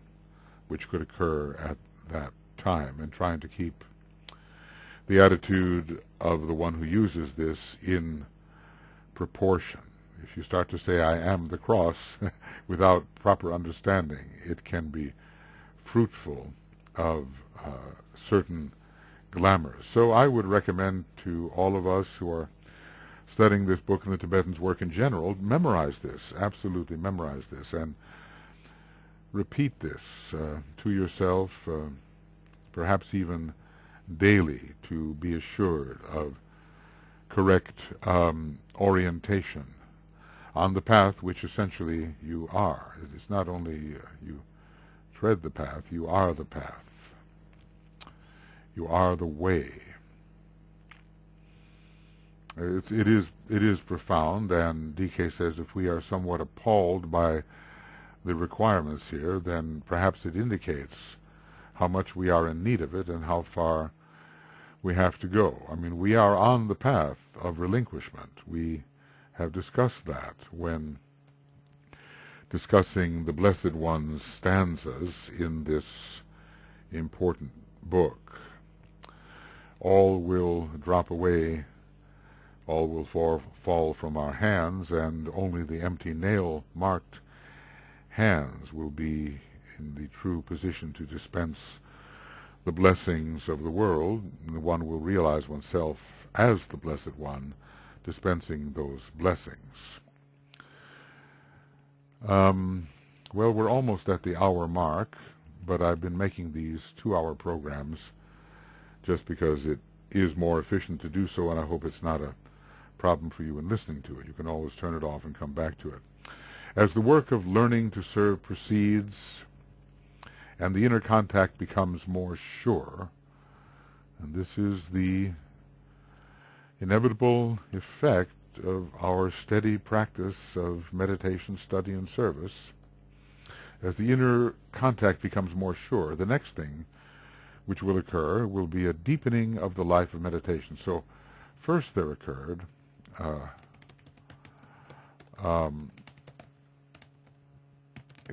Speaker 1: which could occur at that time, and trying to keep the attitude of the one who uses this in proportion? If you start to say, I am the cross, without proper understanding, it can be fruitful of certain glamours. So I would recommend to all of us who are studying this book and the Tibetans' work in general, memorize this, absolutely memorize this, and repeat this to yourself, perhaps even daily, to be assured of correct orientation on the path which essentially you are. It's not only you tread the path, you are the path. You are the way. It is profound, and DK says if we are somewhat appalled by the requirements here, then perhaps it indicates how much we are in need of it and how far we have to go. I mean, we are on the path of relinquishment. We have discussed that when discussing the Blessed One's stanzas in this important book. All will drop away, all will fall from our hands, and only the empty nail-marked hands will be in the true position to dispense the blessings of the world. And the one will realize oneself as the Blessed One, dispensing those blessings. Well, we're almost at the hour mark, but I've been making these 2-hour programs just because it is more efficient to do so, and I hope it's not a problem for you in listening to it. You can always turn it off and come back to it. As the work of learning to serve proceeds and the inner contact becomes more sure, and this is the inevitable effect of our steady practice of meditation, study, and service, as the inner contact becomes more sure, the next thing which will occur will be a deepening of the life of meditation. So first there occurred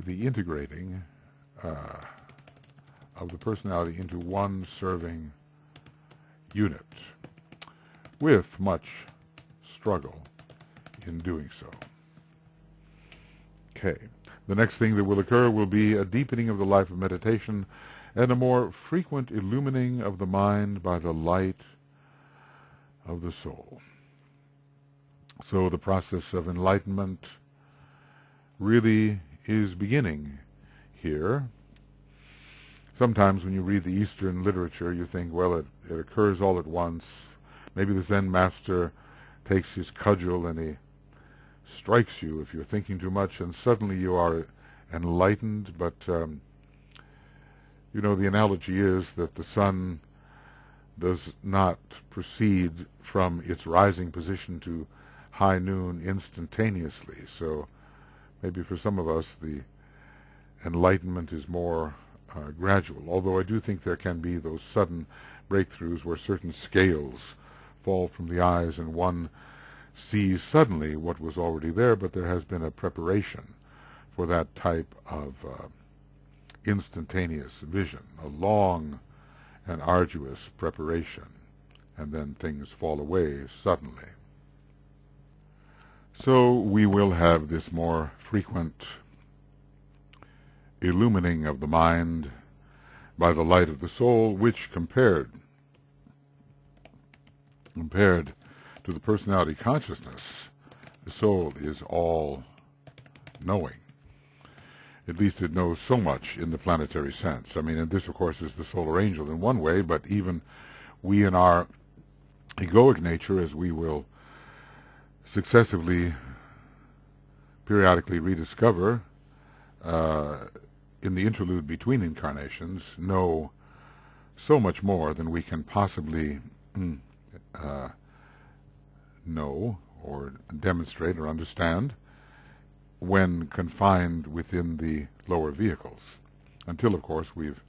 Speaker 1: the integrating of the personality into one serving unit, with much struggle in doing so. Okay. The next thing that will occur will be a deepening of the life of meditation and a more frequent illumining of the mind by the light of the soul. So the process of enlightenment really is beginning here. Sometimes when you read the Eastern literature, you think, well, it occurs all at once. Maybe the Zen master takes his cudgel and he strikes you if you're thinking too much, and suddenly you are enlightened. But you know, the analogy is that the sun does not proceed from its rising position to high noon instantaneously. So maybe for some of us the enlightenment is more gradual, although I do think there can be those sudden breakthroughs where certain scales fall from the eyes and one sees suddenly what was already there, but there has been a preparation for that type of instantaneous vision, a long and arduous preparation, and then things fall away suddenly. So we will have this more frequent illumining of the mind by the light of the soul, which compared to the personality consciousness, the soul is all knowing. At least it knows so much in the planetary sense. I mean, and this, of course, is the solar angel in one way, but even we in our egoic nature, as we will successively, periodically rediscover in the interlude between incarnations, know so much more than we can possibly know or demonstrate or understand when confined within the lower vehicles, until, of course, we've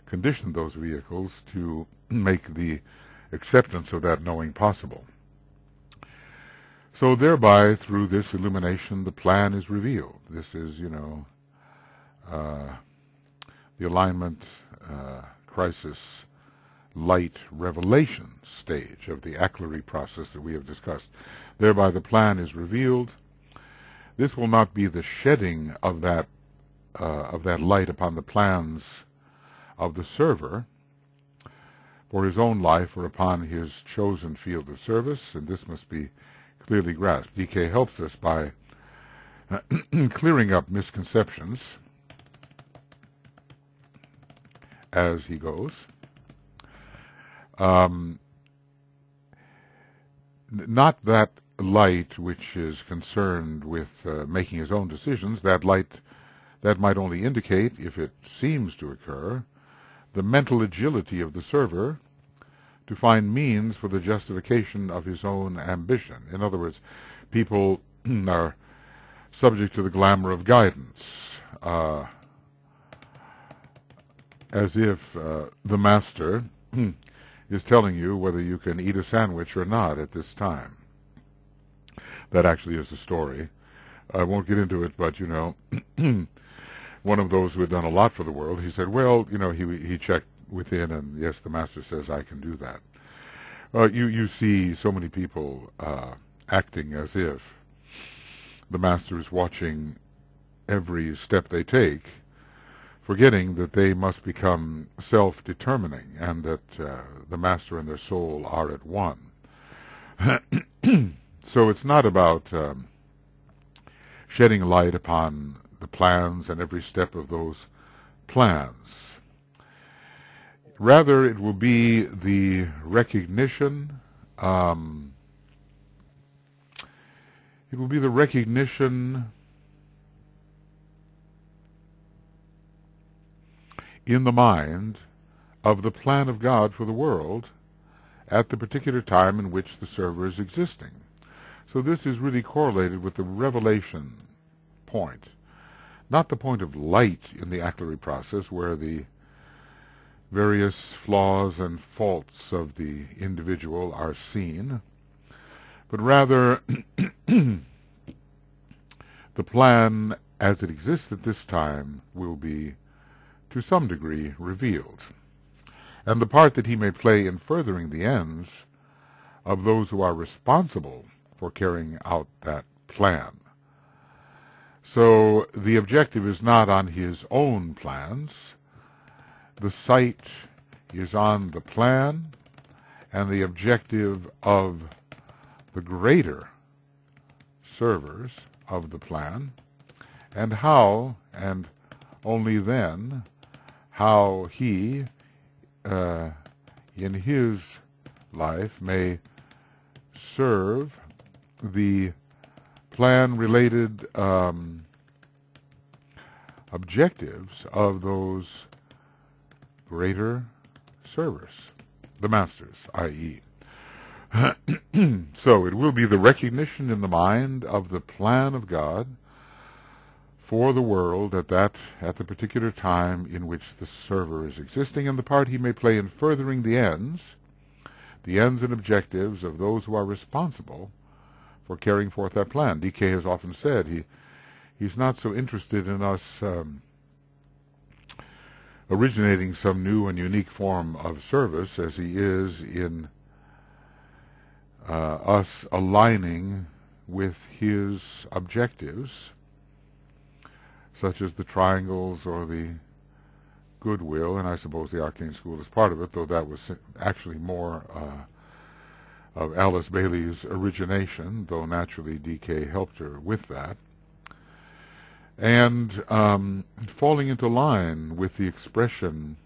Speaker 1: conditioned those vehicles to make the acceptance of that knowing possible. So thereby, through this illumination, the plan is revealed. This is, the alignment, crisis, light revelation stage of the Aquarian process that we have discussed. Thereby the plan is revealed. This will not be the shedding of that light upon the plans of the server for his own life or upon his chosen field of service, and this must be clearly grasped. DK helps us by clearing up misconceptions as he goes. Not that light which is concerned with making his own decisions. That light that might only indicate, if it seems to occur, the mental agility of the server to find means for the justification of his own ambition. In other words, people are subject to the glamour of guidance, as if the master is telling you whether you can eat a sandwich or not at this time. That actually is the story. I won't get into it, but, one of those who had done a lot for the world, he said, well, he checked within, and yes, the master says I can do that. You see so many people acting as if the master is watching every step they take, forgetting that they must become self-determining and that the master and their soul are at one. So it's not about shedding light upon the plans and every step of those plans. Rather, it will be the recognition, in the mind of the plan of God for the world at the particular time in which the server is existing. So this is really correlated with the revelation point, not the point of light in the Aquarian process where the various flaws and faults of the individual are seen, but rather the plan as it exists at this time will be to some degree revealed, and the part that he may play in furthering the ends of those who are responsible for carrying out that plan. So the objective is not on his own plans. The sight is on the plan and the objective of the greater servers of the plan, and how, and only then, how he, in his life, may serve the plan-related objectives of those greater servers, the masters, i.e. So it will be the recognition in the mind of the plan of God for the world at the particular time in which the server is existing, and the part he may play in furthering the ends and objectives of those who are responsible for carrying forth that plan. DK has often said he's not so interested in us originating some new and unique form of service as he is in us aligning with his objectives, such as the triangles or the goodwill, and I suppose the arcane school is part of it, though that was actually more of Alice Bailey's origination, though naturally DK helped her with that, and falling into line with the expression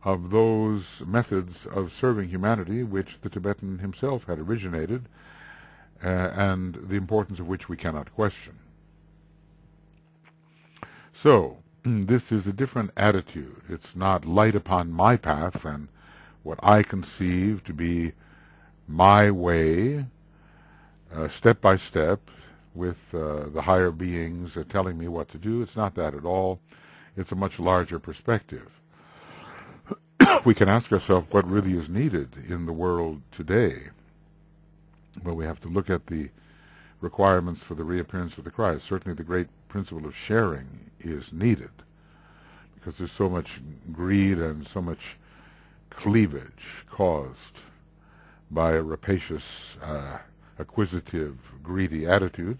Speaker 1: of those methods of serving humanity which the Tibetan himself had originated, and the importance of which we cannot question. So, this is a different attitude. It's not light upon my path and what I conceive to be my way, step by step, with the higher beings telling me what to do. It's not that at all. It's a much larger perspective. We can ask ourselves what really is needed in the world today. Well, we have to look at the requirements for the reappearance of the Christ. Certainly the great principle of sharing is needed, because there's so much greed and so much cleavage caused by a rapacious, acquisitive, greedy attitude.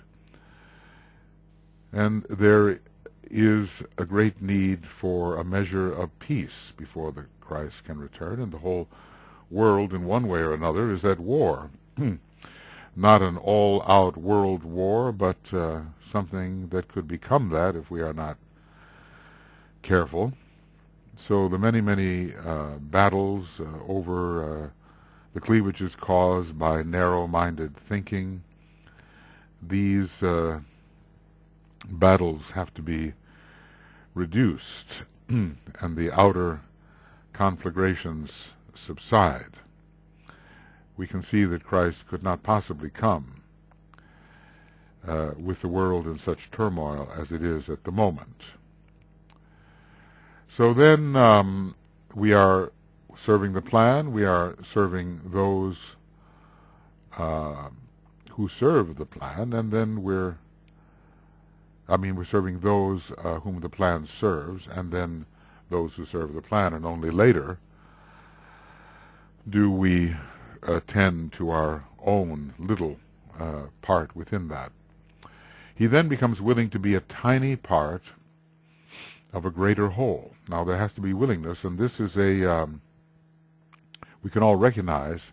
Speaker 1: And there is a great need for a measure of peace before the Christ can return, and the whole world, in one way or another, is at war. Not an all-out world war, but something that could become that if we are not careful. So the many, many battles over the cleavages caused by narrow-minded thinking, these battles have to be reduced and the outer conflagrations subside. We can see that Christ could not possibly come with the world in such turmoil as it is at the moment. So then we are serving the plan, we are serving those who serve the plan, and then we're serving those whom the plan serves, and then those who serve the plan, and only later do we attend to our own little part within that. He then becomes willing to be a tiny part of a greater whole. Now there has to be willingness, and this is we can all recognize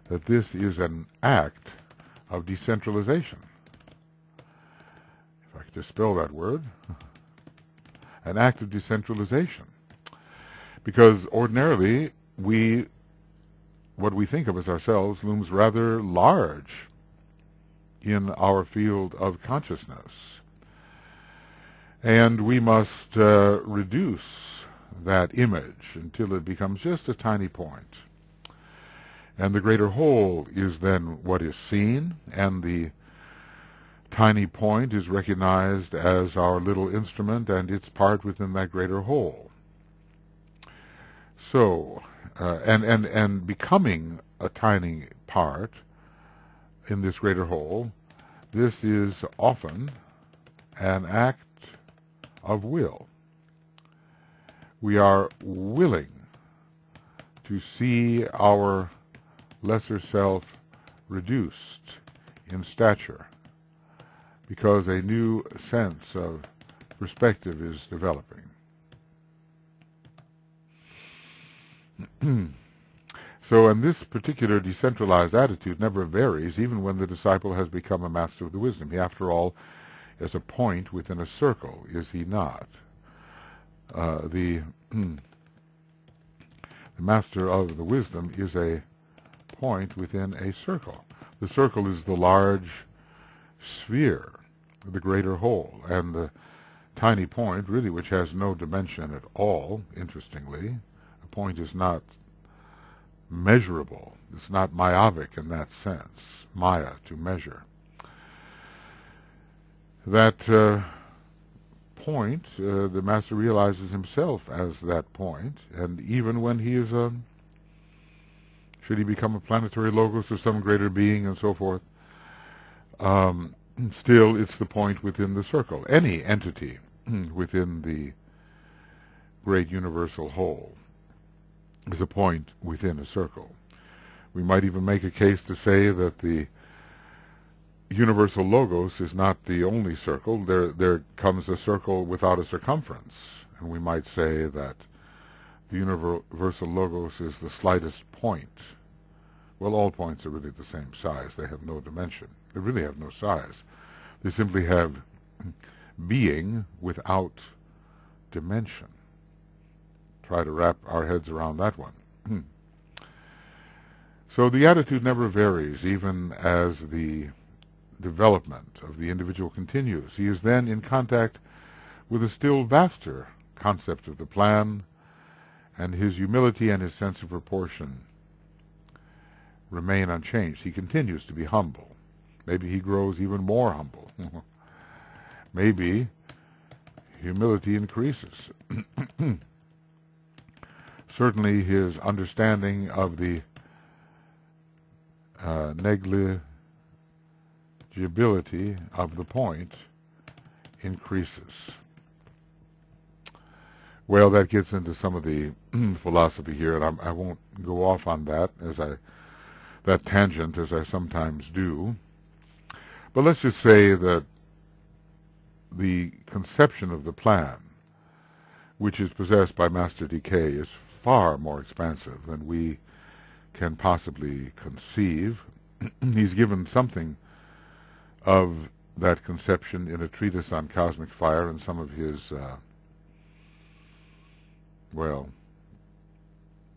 Speaker 1: that this is an act of decentralization. If I could just spell that word. An act of decentralization. Because ordinarily what we think of as ourselves looms rather large in our field of consciousness. And we must reduce that image until it becomes just a tiny point. And the greater whole is then what is seen, and the tiny point is recognized as our little instrument and its part within that greater whole. So, and becoming a tiny part in this greater whole, this is often an act of will. We are willing to see our lesser self reduced in stature because a new sense of perspective is developing. So, and this particular decentralized attitude never varies, even when the disciple has become a master of the wisdom. He, after all, is a point within a circle, is he not? The master of the wisdom is a point within a circle. The circle is the large sphere, the greater whole, and the tiny point, really, which has no dimension at all, interestingly. A point is not measurable. It's not myopic in that sense, maya, to measure. That point, the master realizes himself as that point, and even when he is should he become a planetary logos or some greater being and so forth, still it's the point within the circle. Any entity within the great universal whole is a point within a circle. We might even make a case to say that the universal logos is not the only circle. There comes a circle without a circumference, and we might say that the universal logos is the slightest point. Well, all points are really the same size. They have no dimension. They really have no size. They simply have being without dimension. Try to wrap our heads around that one. So the attitude never varies, even as the development of the individual continues. He is then in contact with a still vaster concept of the plan, and his humility and his sense of proportion remain unchanged. He continues to be humble. Maybe he grows even more humble. Maybe humility increases. Certainly his understanding of the negligibility of the point increases. Well, that gets into some of the philosophy here, and I won't go off on that that tangent as I sometimes do. But let's just say that the conception of the plan, which is possessed by Master Decay, is far more expansive than we can possibly conceive. He's given something of that conception in a treatise on cosmic fire and some of his,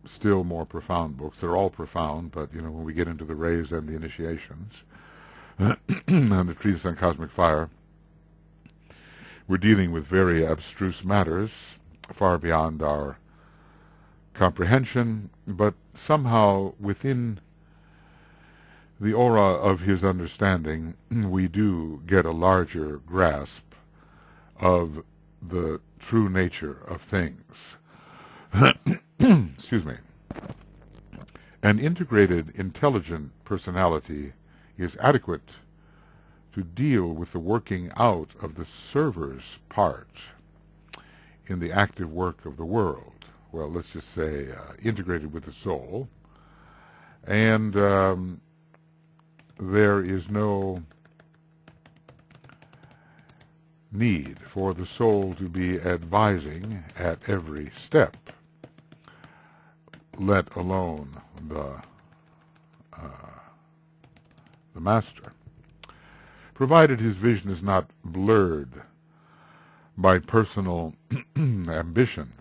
Speaker 1: still more profound books. They're all profound, but, when we get into the rays and the initiations, and the treatise on cosmic fire, we're dealing with very abstruse matters, far beyond our comprehension, but somehow within the aura of his understanding, we do get a larger grasp of the true nature of things. Excuse me. An integrated, intelligent personality is adequate to deal with the working out of the server's part in the active work of the world. Well, let's just say integrated with the soul. And there is no need for the soul to be advising at every step, let alone the master, provided his vision is not blurred by personal ambition,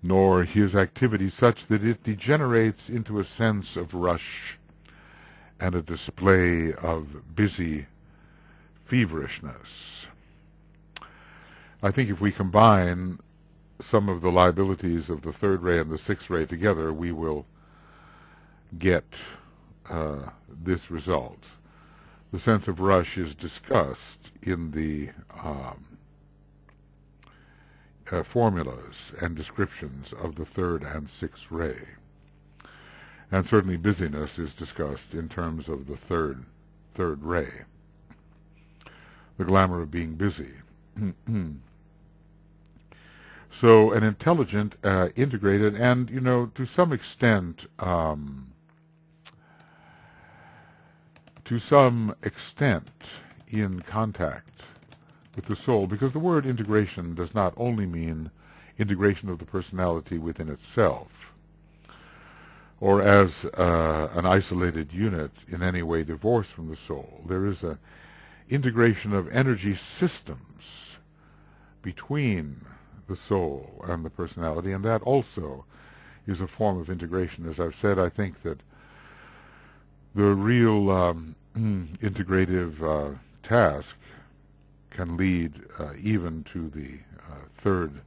Speaker 1: nor his activity such that it degenerates into a sense of rush and a display of busy feverishness. I think if we combine some of the liabilities of the third ray and the sixth ray together, we will get this result. The sense of rush is discussed in the formulas and descriptions of the third and sixth ray. And certainly busyness is discussed in terms of the third ray. The glamour of being busy. So an intelligent, integrated, and, to some extent in contact with the soul, because the word integration does not only mean integration of the personality within itself, or as an isolated unit in any way divorced from the soul. There is an integration of energy systems between the soul and the personality, and that also is a form of integration. As I've said, I think that the real integrative task can lead even to the third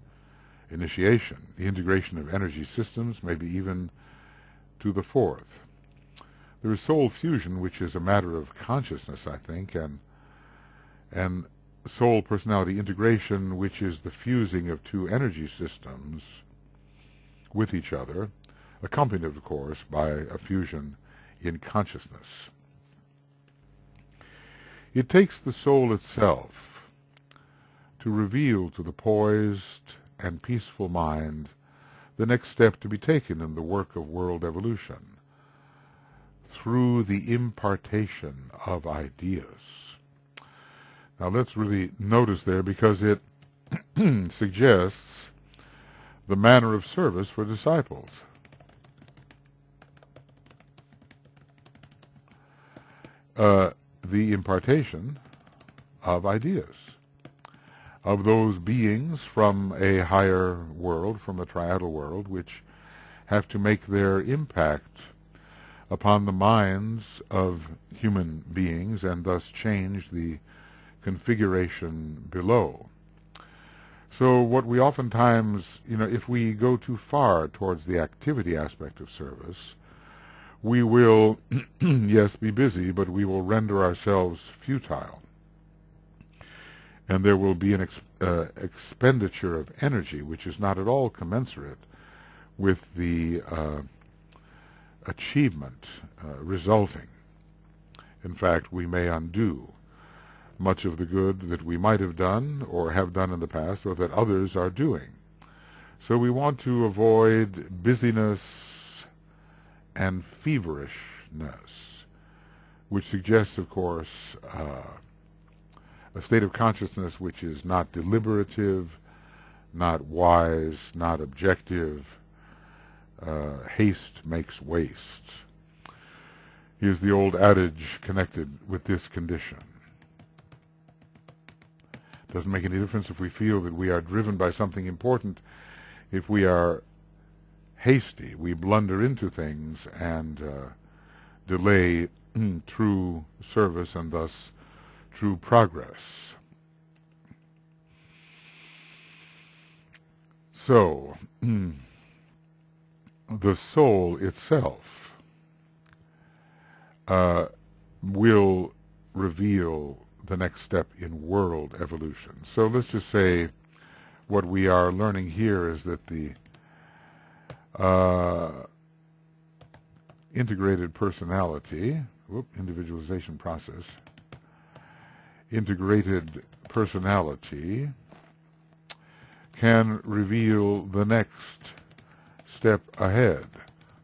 Speaker 1: initiation, the integration of energy systems, maybe even to the fourth. There is soul fusion, which is a matter of consciousness, I think, and soul personality integration, which is the fusing of two energy systems with each other, accompanied, of course, by a fusion in consciousness. It takes the soul itself to reveal to the poised and peaceful mind the next step to be taken in the work of world evolution through the impartation of ideas. Now let's really notice there, because it suggests the manner of service for disciples. The impartation of ideas, of those beings from a higher world, from a triadal world, which have to make their impact upon the minds of human beings and thus change the configuration below. So what we oftentimes, if we go too far towards the activity aspect of service, we will, yes, be busy, but we will render ourselves futile. And there will be an expenditure of energy which is not at all commensurate with the achievement resulting. In fact, we may undo much of the good that we might have done or have done in the past or that others are doing. So we want to avoid busyness and feverishness, which suggests, of course, a state of consciousness which is not deliberative, not wise, not objective. Haste makes waste is the old adage connected with this condition. Doesn't make any difference if we feel that we are driven by something important. If we are hasty, we blunder into things and delay true service and thus true progress. So, the soul itself will reveal the next step in world evolution. So let's just say what we are learning here is that the integrated personality, individualization process, integrated personality can reveal the next step ahead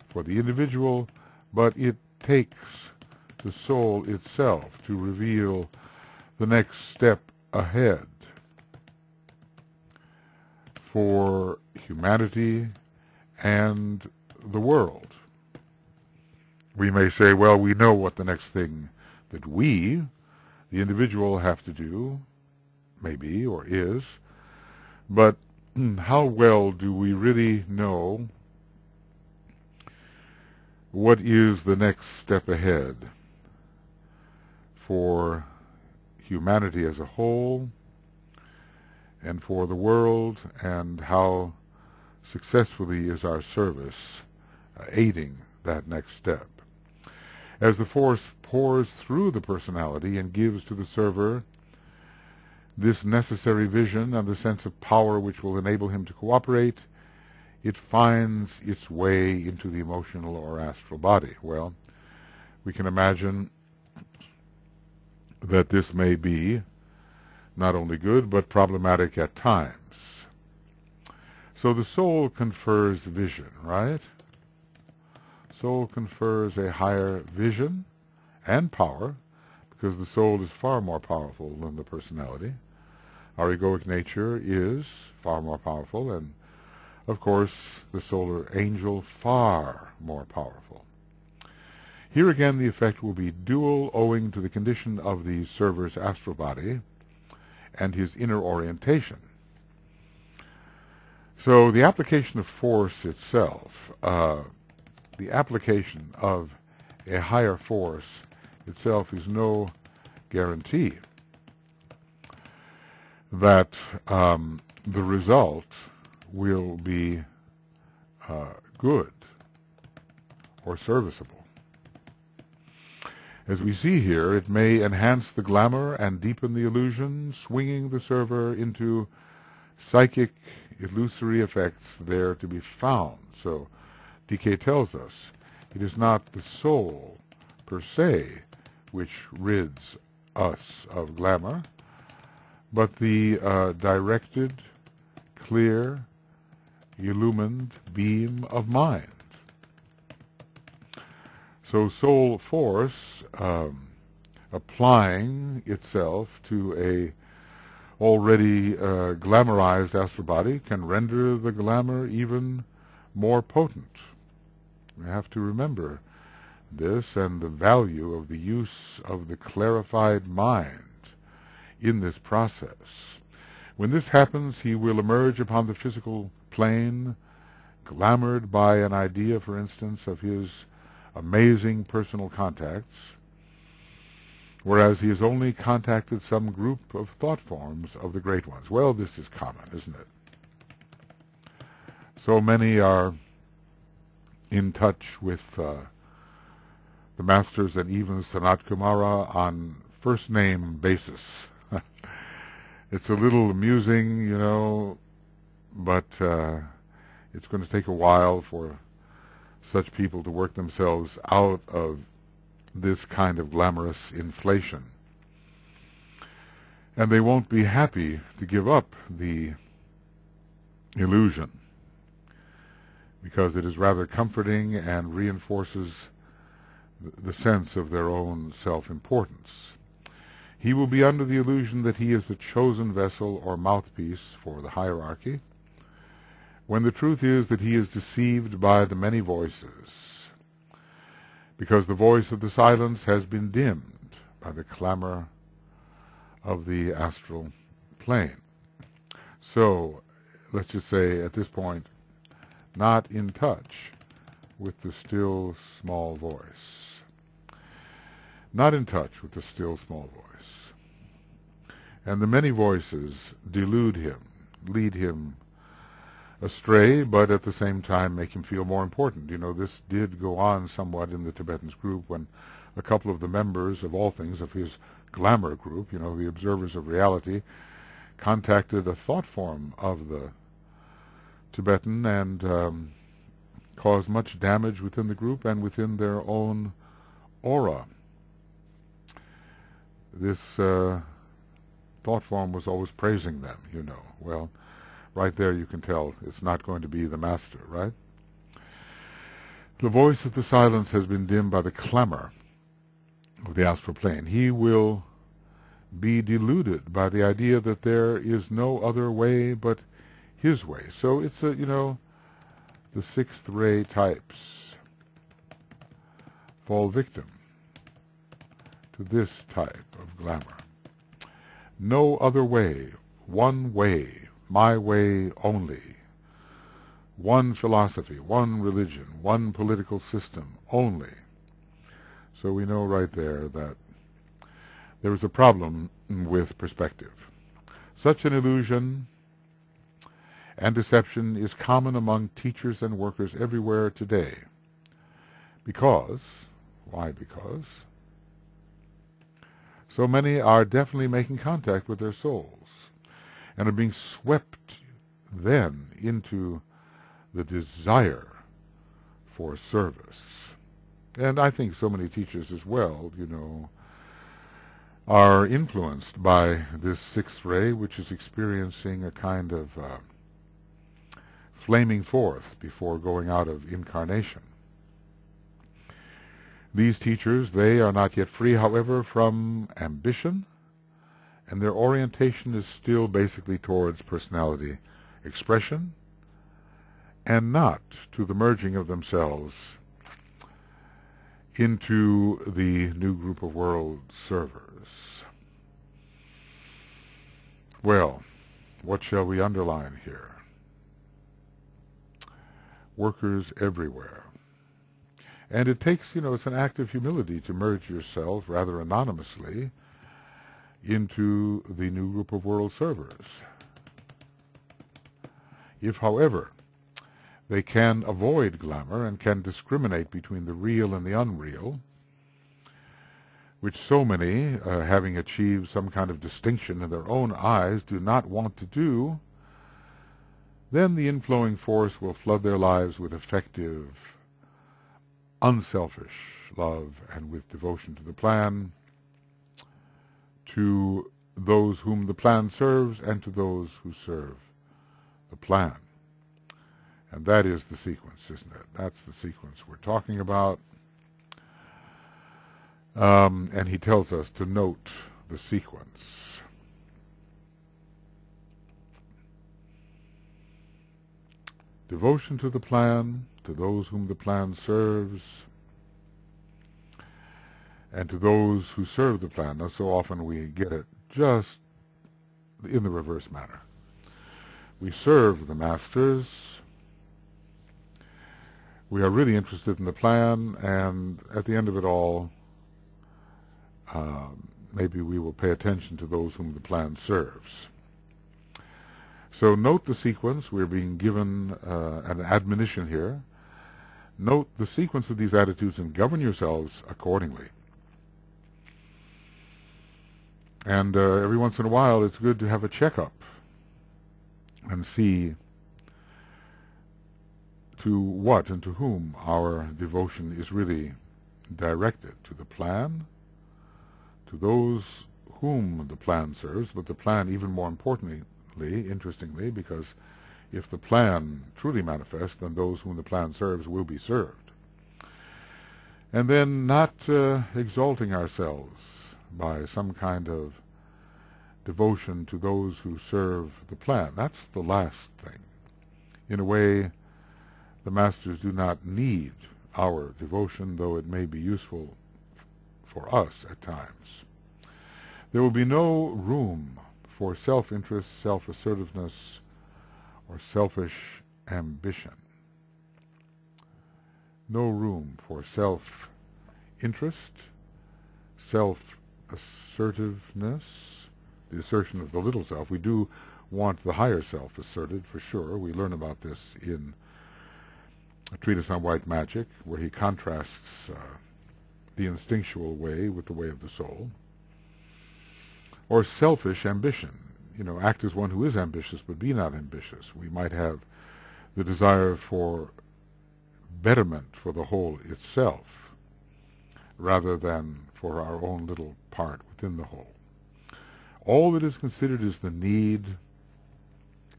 Speaker 1: for the individual, but it takes the soul itself to reveal the next step ahead for humanity and the world. We may say, well, we know what the next thing that we, the individual, have to do, maybe, or is, but how well do we really know what is the next step ahead for humanity as a whole and for the world, and how successfully is our service aiding that next step? As the force pours through the personality and gives to the server this necessary vision and the sense of power which will enable him to cooperate, it finds its way into the emotional or astral body. Well, we can imagine that this may be not only good but problematic at times. So the soul confers vision, right? Soul confers a higher vision and power, because the soul is far more powerful than the personality. Our egoic nature is far more powerful, and of course the solar angel far more powerful. Here again the effect will be dual, owing to the condition of the server's astral body and his inner orientation. So the application of force itself, the application of a higher force itself is no guarantee that the result will be good or serviceable. As we see here, it may enhance the glamour and deepen the illusion, swinging the server into psychic illusory effects there to be found. So DK tells us it is not the soul per se which rids us of glamour, but the directed, clear, illumined beam of mind. So soul force, applying itself to a already glamorized astral body, can render the glamour even more potent. We have to remember this and the value of the use of the clarified mind in this process. When this happens, he will emerge upon the physical plane, glamoured by an idea, for instance, of his amazing personal contacts, whereas he has only contacted some group of thought forms of the great ones. Well, this is common, isn't it? So many are in touch with the masters and even Sanat Kumara on first-name basis. It's a little amusing, you know, but it's going to take a while for such people to work themselves out of this kind of glamorous inflation. And they won't be happy to give up the illusion, because it is rather comforting and reinforces the sense of their own self-importance. He will be under the illusion that he is the chosen vessel or mouthpiece for the hierarchy, when the truth is that he is deceived by the many voices, because the voice of the silence has been dimmed by the clamor of the astral plane. So, let's just say at this point, not in touch with the still small voice. Not in touch with the still small voice. And the many voices delude him, lead him astray, but at the same time make him feel more important. You know, this did go on somewhat in the Tibetans group when a couple of the members, of all things, of his glamour group, you know, the observers of reality, contacted a thought form of the Tibetan and caused much damage within the group and within their own aura. This thought form was always praising them, you know. Well, right there you can tell it's not going to be the master, right? The voice of the silence has been dimmed by the clamor of the astral plane. He will be deluded by the idea that there is no other way but his way. So it's you know, the sixth ray types fall victim to this type of glamour. No other way, one way, my way only. One philosophy, one religion, one political system only. So we know right there that there is a problem with perspective. Such an illusion and deception is common among teachers and workers everywhere today. Because, why because? So many are definitely making contact with their souls and are being swept then into the desire for service. And I think so many teachers as well, you know, are influenced by this sixth ray, which is experiencing a kind of flaming forth before going out of incarnation. These teachers, they are not yet free, however, from ambition, and their orientation is still basically towards personality expression, and not to the merging of themselves into the new group of world servers. Well, what shall we underline here? Workers everywhere. And it takes, you know, it's an act of humility to merge yourself rather anonymously into the new group of world servers. If, however, they can avoid glamour and can discriminate between the real and the unreal, which so many, having achieved some kind of distinction in their own eyes, do not want to do, then the inflowing force will flood their lives with effective, unselfish love and with devotion to the plan, to those whom the plan serves and to those who serve the plan. And that is the sequence, isn't it? That's the sequence we're talking about. And he tells us to note the sequence. Devotion to the plan, to those whom the plan serves, and to those who serve the plan. Now, so often we get it just in the reverse manner. We serve the masters. We are really interested in the plan, and at the end of it all, maybe we will pay attention to those whom the plan serves. So note the sequence. We're being given an admonition here. Note the sequence of these attitudes and govern yourselves accordingly. And every once in a while it's good to have a checkup and see to what and to whom our devotion is really directed. To the plan, to those whom the plan serves, but the plan even more importantly, interestingly, because if the plan truly manifests, then those whom the plan serves will be served. And then not exalting ourselves by some kind of devotion to those who serve the plan. That's the last thing. In a way, the masters do not need our devotion, though it may be useful for us at times. There will be no room for self-interest, self-assertiveness, or selfish ambition. No room for self-interest, self-assertiveness, the assertion of the little self. We do want the higher self asserted, for sure. We learn about this in a treatise on white magic, where he contrasts the instinctual way with the way of the soul. Or selfish ambition. Act as one who is ambitious, but be not ambitious. We might have the desire for betterment for the whole itself, rather than for our own little part within the whole. All that is considered is the need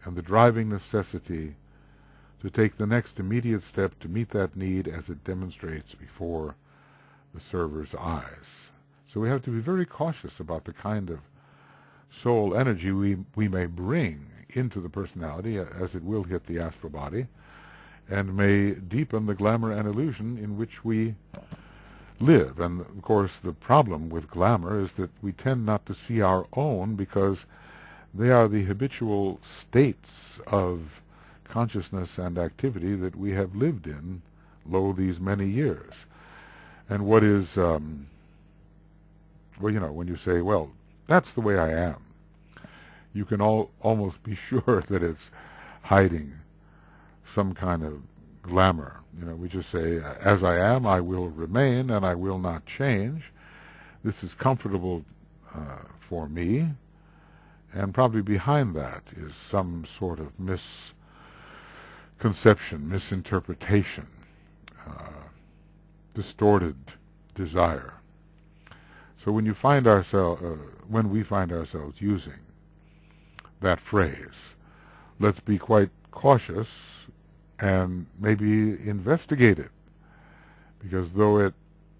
Speaker 1: and the driving necessity to take the next immediate step to meet that need as it demonstrates before the server's eyes. So we have to be very cautious about the kind of soul energy we may bring into the personality, as it will hit the astral body, and may deepen the glamour and illusion in which we live. And of course the problem with glamour is that we tend not to see our own, because they are the habitual states of consciousness and activity that we have lived in, these many years. And what is, when you say, well, that's the way I am, you can almost be sure that it's hiding some kind of glamour. We just say, as I am, I will remain, and I will not change. This is comfortable for me, and probably behind that is some sort of misconception, misinterpretation, distorted desire. So when we find ourselves using that phrase, let's be quite cautious and maybe investigate it, because though it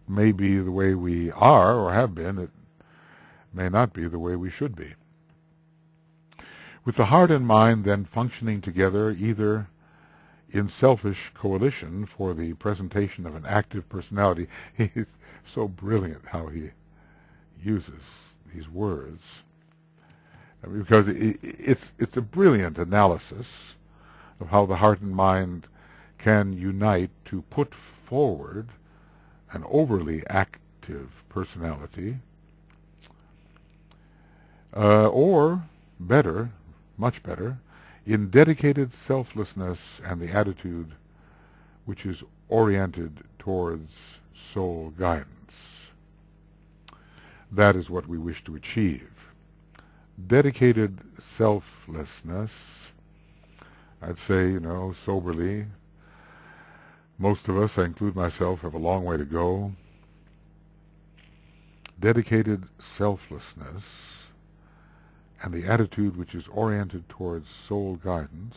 Speaker 1: may be the way we are or have been, it may not be the way we should be. With the heart and mind then functioning together, either in selfish coalition for the presentation of an active personality. He's so brilliant how he uses these words, because it's a brilliant analysis of how the heart and mind can unite to put forward an overly active personality, or better, much better, in dedicated selflessness and the attitude which is oriented towards soul guidance. That is what we wish to achieve. Dedicated selflessness, I'd say, soberly, most of us, I include myself, have a long way to go. Dedicated selflessness and the attitude which is oriented towards soul guidance,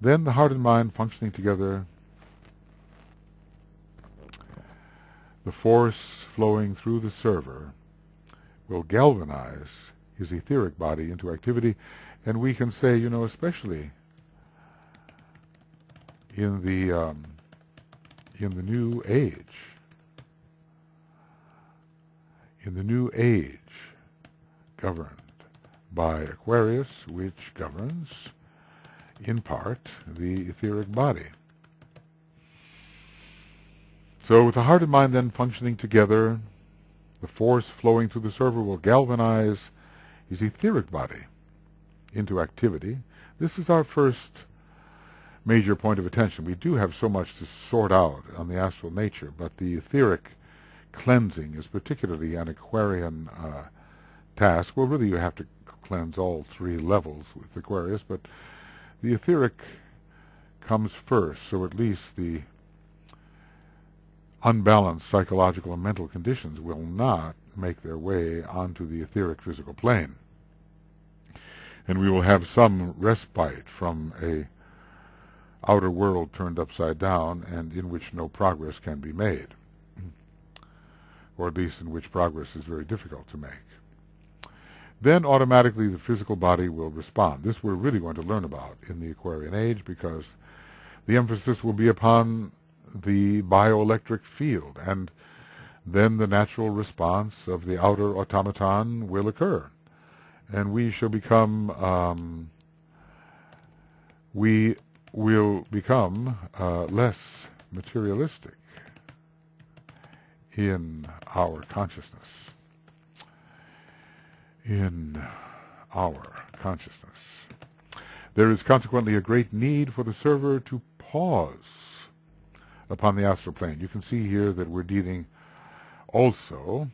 Speaker 1: then the heart and mind functioning together, the force flowing through the server will galvanize his etheric body into activity. And we can say, especially in the new age, governed by Aquarius, which governs, in part, the etheric body. So with the heart and mind then functioning together, The force flowing through the server will galvanize his etheric body into activity. This is our first major point of attention. We do have so much to sort out on the astral nature, but the etheric cleansing is particularly an Aquarian task. Well, really you have to cleanse all three levels with Aquarius, but the etheric comes first, so at least the unbalanced psychological and mental conditions will not make their way onto the etheric physical plane. And we will have some respite from a outer world turned upside down and in which no progress can be made, or at least in which progress is very difficult to make. Then automatically the physical body will respond. This we're really going to learn about in the Aquarian age, because the emphasis will be upon the bioelectric field, and then the natural response of the outer automaton will occur, and we shall become less materialistic in our consciousness. There is consequently a great need for the server to pause upon the astral plane. You can see here that we're dealing also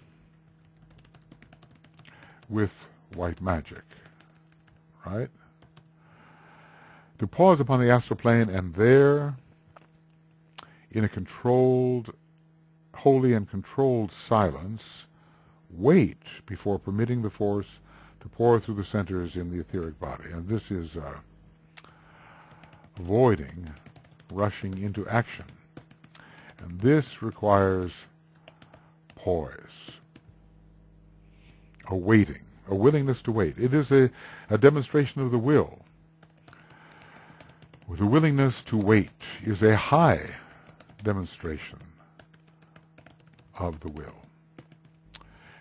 Speaker 1: with white magic, right? To pause upon the astral plane and there, in a controlled, holy and controlled silence, wait before permitting the force to pour through the centers in the etheric body. And this is avoiding rushing into action. And this requires poise, a waiting, a willingness to wait. It is a demonstration of the will. The willingness to wait is a high demonstration of the will.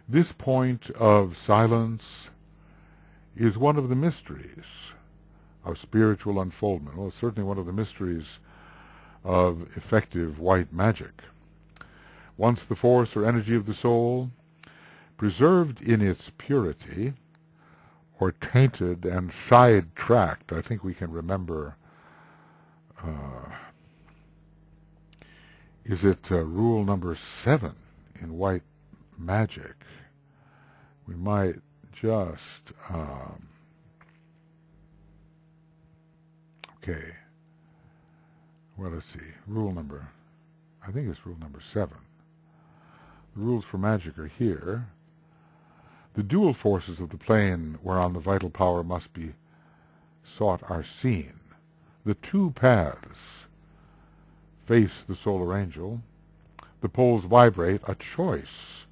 Speaker 1: This point of silence is one of the mysteries of spiritual unfoldment. Well, it's certainly one of the mysteries of effective white magic. Once the force or energy of the soul, preserved in its purity, or tainted and sidetracked, I think we can remember, is it rule number 7 in white magic? We might just, okay, well, let's see, I think it's rule number 7. The rules for magic are here. The dual forces of the plane whereon the vital power must be sought are seen. The two paths face the solar angel. The poles vibrate. A choice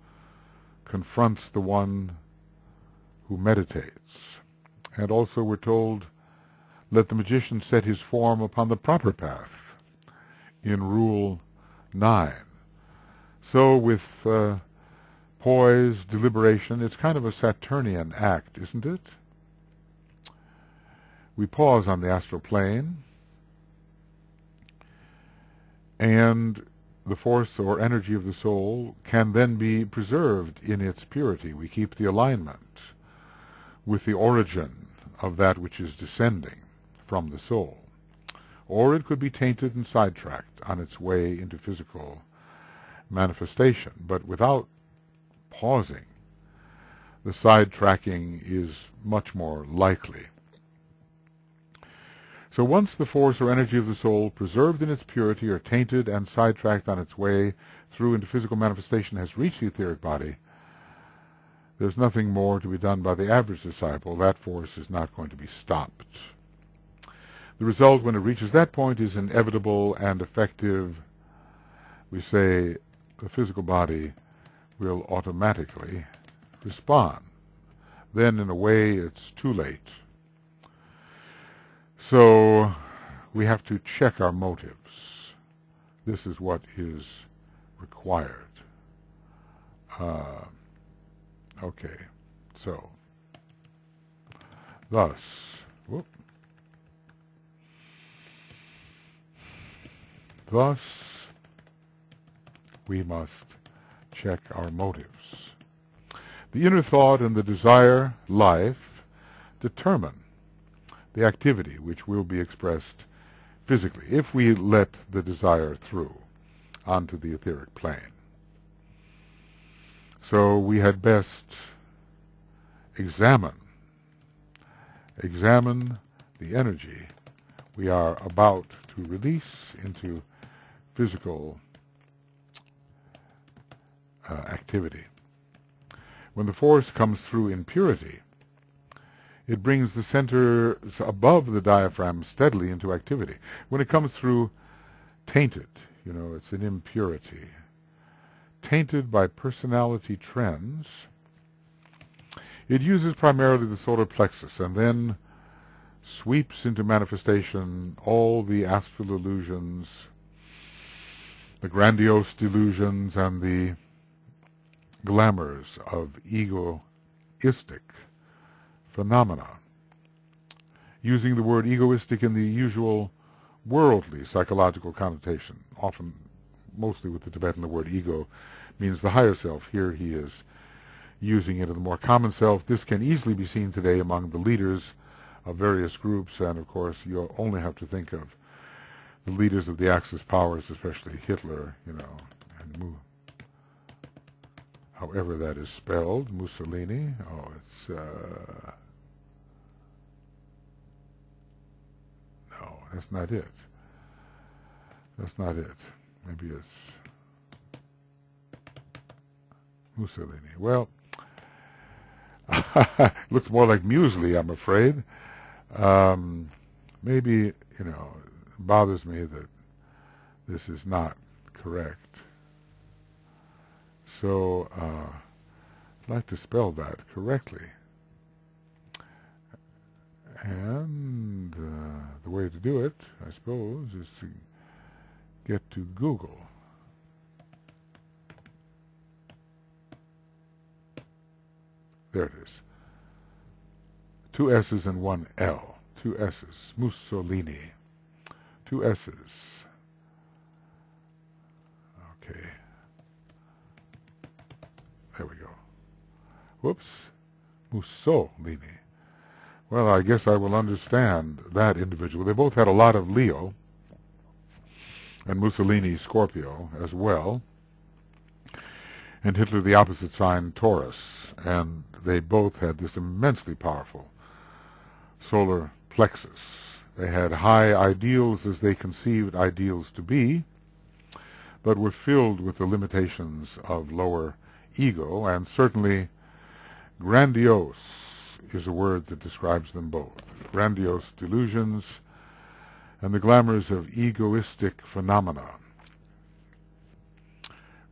Speaker 1: confronts the one who meditates. And also we're told, let the magician set his form upon the proper path in Rule 9. So with poise, deliberation, it's kind of a Saturnian act, isn't it? We pause on the astral plane, and the force or energy of the soul can then be preserved in its purity. We keep the alignment with the origin of that which is descending from the soul. Or it could be tainted and sidetracked on its way into physical manifestation. But without pausing, the sidetracking is much more likely. So once the force or energy of the soul, preserved in its purity or tainted and sidetracked on its way through into physical manifestation, has reached the etheric body, there's nothing more to be done by the average disciple. That force is not going to be stopped. The result, when it reaches that point, is inevitable and effective. We say the physical body will automatically respond. Then, in a way, it's too late. So we have to check our motives. This is what is required. Okay, so thus we must check our motives. The inner thought and the desire life determine the activity which will be expressed physically, if we let the desire through onto the etheric plane. So we had best examine the energy we are about to release into physical activity. When the force comes through in purity, it brings the center above the diaphragm steadily into activity. When it comes through tainted, it's an impurity, tainted by personality trends, it uses primarily the solar plexus and then sweeps into manifestation all the astral illusions, the grandiose delusions, and the glamours of egoistic phenomena, using the word egoistic in the usual worldly psychological connotation. Often, mostly with the Tibetan, the word ego means the higher self. Here he is using it in the more common self. This can easily be seen today among the leaders of various groups, and of course you only have to think of the leaders of the Axis powers, especially Hitler, and however that is spelled, Mussolini. Oh, it's no, that's not it. That's not it. Maybe it's Mussolini. Well, looks more like muesli, I'm afraid. Maybe, it bothers me that this is not correct. So, I'd like to spell that correctly. And the way to do it, I suppose, is to get to Google. There it is. 2 S's and 1 L. 2 S's. Mussolini. 2 S's. Okay. There we go. Whoops. Mussolini. Well, I guess I will understand that individual. They both had a lot of Leo, and Mussolini Scorpio as well, and Hitler the opposite sign, Taurus, and they both had this immensely powerful solar plexus. They had high ideals as they conceived ideals to be, but were filled with the limitations of lower ego, and certainly grandiose is a word that describes them both. Grandiose delusions and the glamours of egoistic phenomena.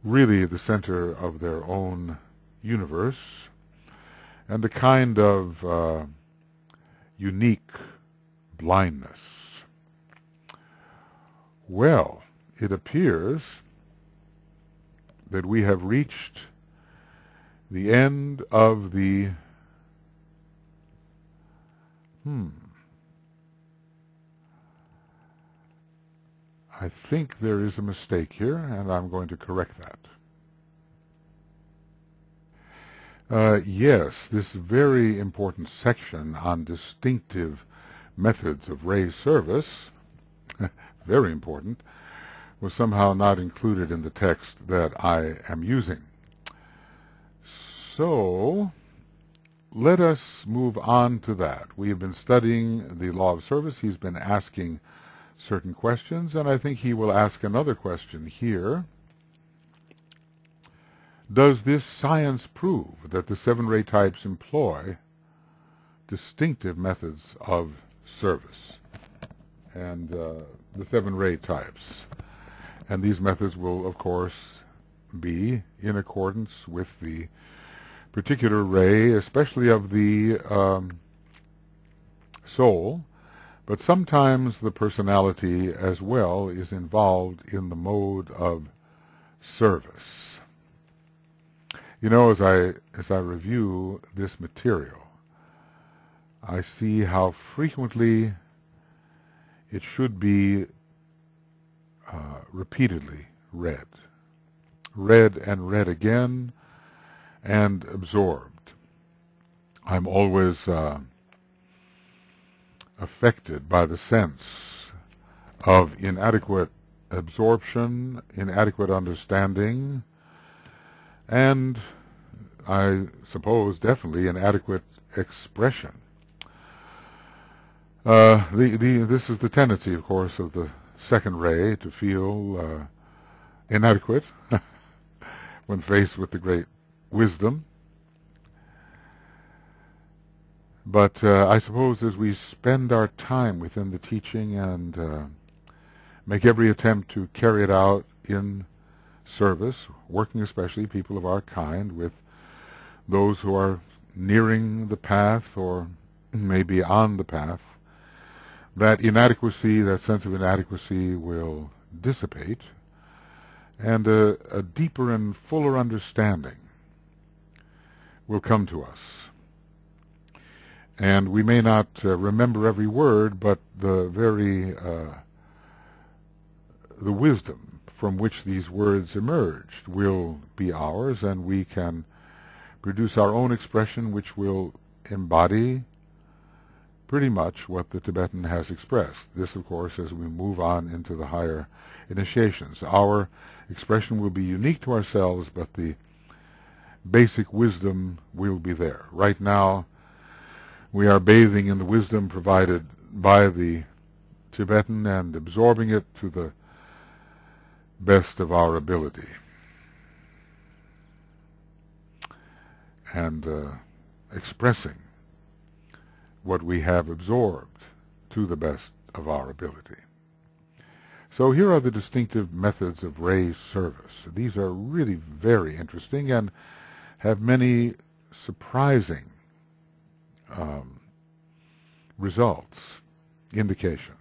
Speaker 1: Really the center of their own universe, and a kind of unique blindness. Well, it appears that we have reached the end of the I think there is a mistake here, and I'm going to correct that. Yes, this very important section on distinctive methods of ray service, very important, was somehow not included in the text that I am using. So, let us move on to that. We have been studying the law of service. He's been asking certain questions, and I think he will ask another question here. Does this science prove that the 7 ray types employ distinctive methods of service? And the 7 ray types. And these methods will, of course, be in accordance with the particular ray, especially of the soul, but sometimes the personality as well is involved in the mode of service. As I review this material, I see how frequently it should be repeatedly read and read again, and absorbed. I'm always affected by the sense of inadequate absorption, inadequate understanding, and I suppose definitely inadequate expression. This is the tendency, of course, of the second ray to feel inadequate when faced with the great wisdom. But I suppose as we spend our time within the teaching and make every attempt to carry it out in service, working especially people of our kind with those who are nearing the path or maybe on the path, that inadequacy, that sense of inadequacy will dissipate, and a deeper and fuller understanding will come to us. And we may not remember every word, but the wisdom from which these words emerged will be ours, and we can produce our own expression which will embody pretty much what the Tibetan has expressed. This, of course, as we move on into the higher initiations. Our expression will be unique to ourselves, but the basic wisdom will be there. Right now, we are bathing in the wisdom provided by the Tibetan and absorbing it to the best of our ability. And expressing what we have absorbed to the best of our ability. So here are the distinctive methods of ray service. These are really very interesting and have many surprising results, indications.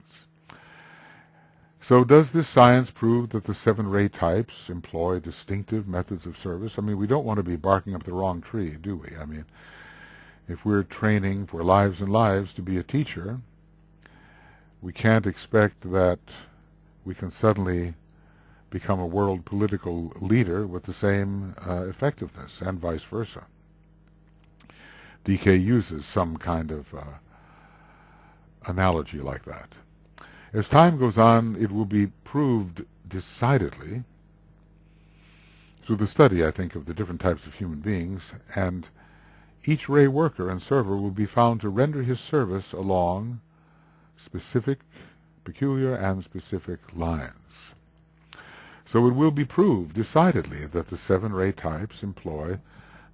Speaker 1: So does this science prove that the 7 ray types employ distinctive methods of service? I mean, we don't want to be barking up the wrong tree, do we? I mean, if we're training for lives and lives to be a teacher, we can't expect that we can suddenly become a world political leader with the same effectiveness, and vice versa. DK uses some kind of analogy like that. As time goes on, it will be proved decidedly through the study, I think, of the different types of human beings, and each ray worker and server will be found to render his service along specific, peculiar, and specific lines. So it will be proved decidedly that the 7 ray types employ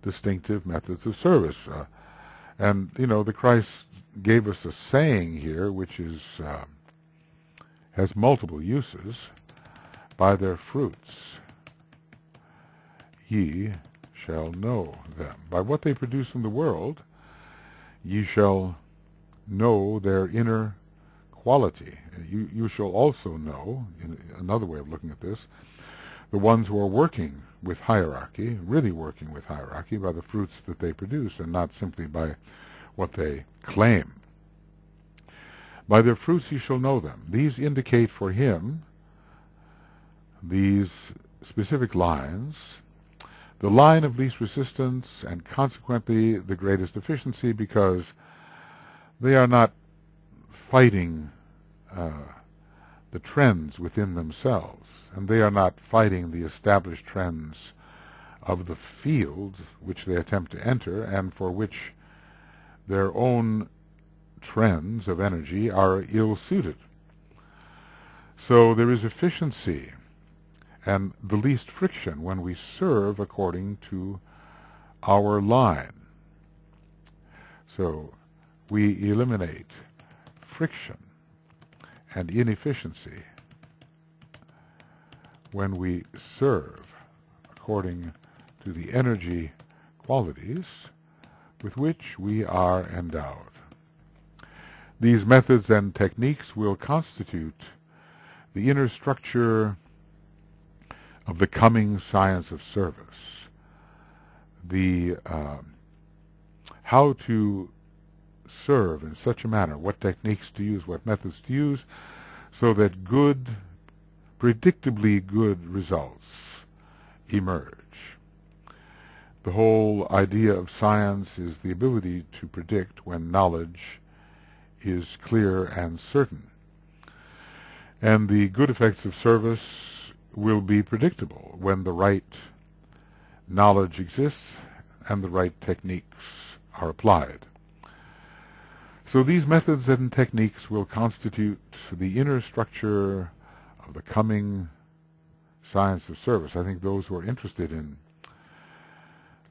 Speaker 1: distinctive methods of service. And, you know, the Christ gave us a saying here, which is has multiple uses. By their fruits ye shall know them. By what they produce in the world, ye shall know their inner quality. You shall also know, in another way of looking at this, the ones who are working with hierarchy, really working with hierarchy, by the fruits that they produce, and not simply by what they claim. By their fruits ye shall know them. These indicate for him these specific lines, the line of least resistance, and consequently the greatest efficiency, because they are not fighting the trends within themselves, and they are not fighting the established trends of the field which they attempt to enter, and for which their own trends of energy are ill-suited. So there is efficiency and the least friction when we serve according to our line. So we eliminate friction and inefficiency when we serve according to the energy qualities with which we are endowed. These methods and techniques will constitute the inner structure of the coming science of service, the how to serve in such a manner, what techniques to use, what methods to use, so that good, predictably good results emerge. The whole idea of science is the ability to predict when knowledge is clear and certain. And the good effects of service will be predictable when the right knowledge exists and the right techniques are applied. So these methods and techniques will constitute the inner structure of the coming science of service. I think those who are interested in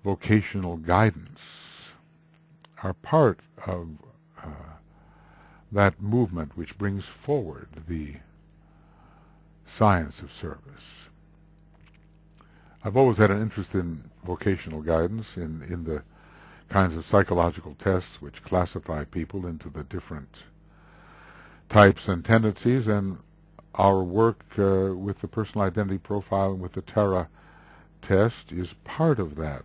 Speaker 1: vocational guidance are part of that movement which brings forward the science of service. I've always had an interest in vocational guidance, in the kinds of psychological tests which classify people into the different types and tendencies, and our work with the personal identity profile and with the Tara test is part of that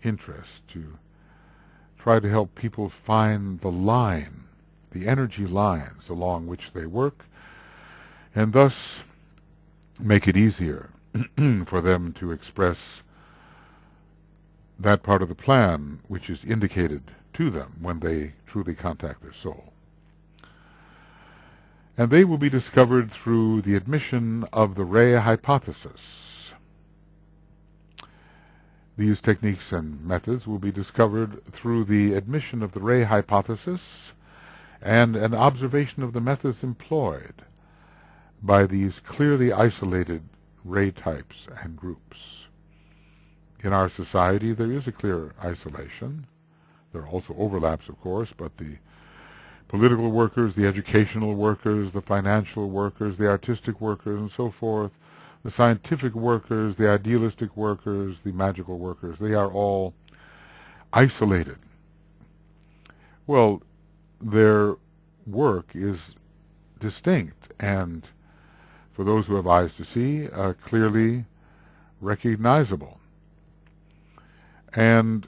Speaker 1: interest, to try to help people find the line, the energy lines along which they work, and thus make it easier for them to express that part of the plan which is indicated to them when they truly contact their soul. And they will be discovered through the admission of the Ray hypothesis. These techniques and methods will be discovered through the admission of the Ray hypothesis and an observation of the methods employed by these clearly isolated ray types and groups. In our society, there is a clear isolation. There are also overlaps, of course, but the political workers, the educational workers, the financial workers, the artistic workers, and so forth, the scientific workers, the idealistic workers, the magical workers, they are all isolated. Well, their work is distinct, and for those who have eyes to see, clearly recognizable. And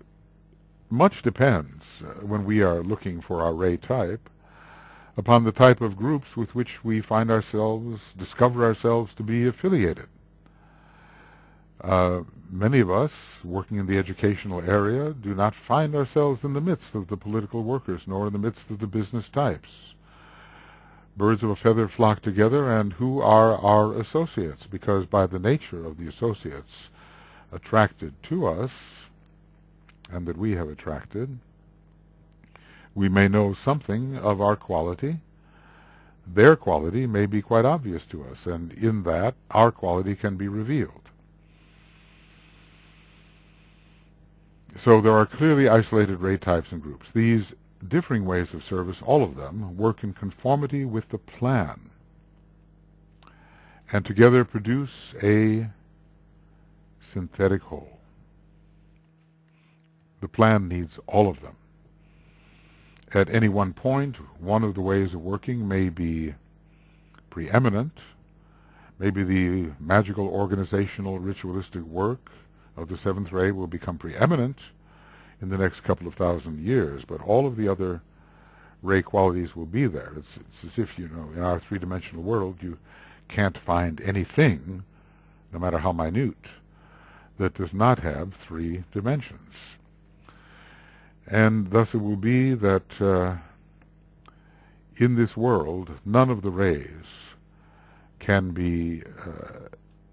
Speaker 1: much depends, when we are looking for our ray type, upon the type of groups with which we find ourselves, discover ourselves to be affiliated. Many of us, working in the educational area, do not find ourselves in the midst of the political workers, nor in the midst of the business types. Birds of a feather flock together, and who are our associates? Because by the nature of the associates attracted to us, and that we have attracted, we may know something of our quality. Their quality may be quite obvious to us, and in that our quality can be revealed. So there are clearly isolated ray types and groups. These differing ways of service, all of them, work in conformity with the plan, and together produce a synthetic whole. The plan needs all of them. At any one point, one of the ways of working may be preeminent. Maybe the magical, organizational, ritualistic work of the seventh ray will become preeminent in the next couple of thousand years, but all of the other ray qualities will be there. It's as if, in our three-dimensional world, you can't find anything, no matter how minute, that does not have three dimensions. And thus it will be that in this world, none of the rays can be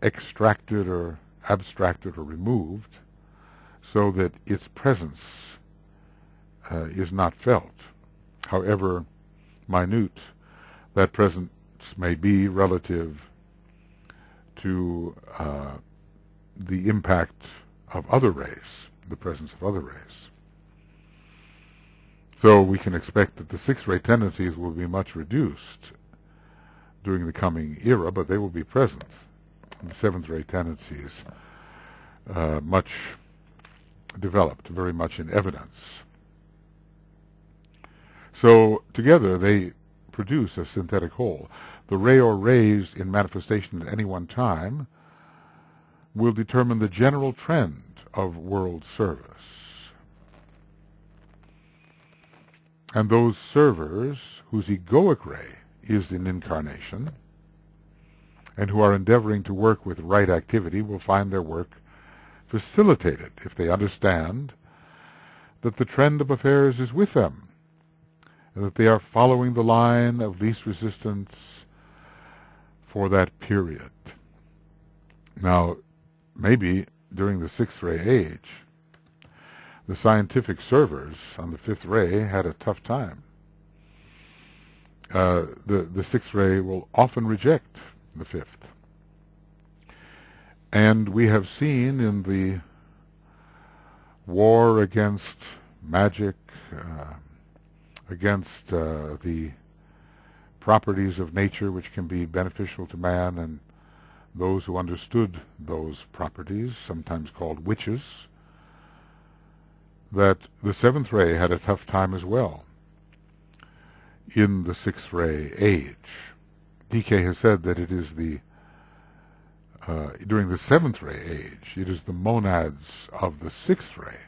Speaker 1: extracted or abstracted or removed so that its presence is not felt. However minute that presence may be relative to the impact of other rays, the presence of other rays. So we can expect that the six-ray tendencies will be much reduced during the coming era, but they will be present. The seventh-ray tendencies much developed, very much in evidence. So together they produce a synthetic whole. The ray or rays in manifestation at any one time will determine the general trend of world service. And those servers whose egoic ray is in incarnation and who are endeavoring to work with right activity will find their work facilitated if they understand that the trend of affairs is with them, and that they are following the line of least resistance for that period. Now, maybe during the sixth ray age, the scientific servers on the fifth ray had a tough time. The sixth ray will often reject the fifth. And we have seen in the war against magic, against the properties of nature which can be beneficial to man, and those who understood those properties, sometimes called witches, that the seventh ray had a tough time as well in the sixth ray age. DK has said that it is during the seventh ray age, it is the monads of the sixth ray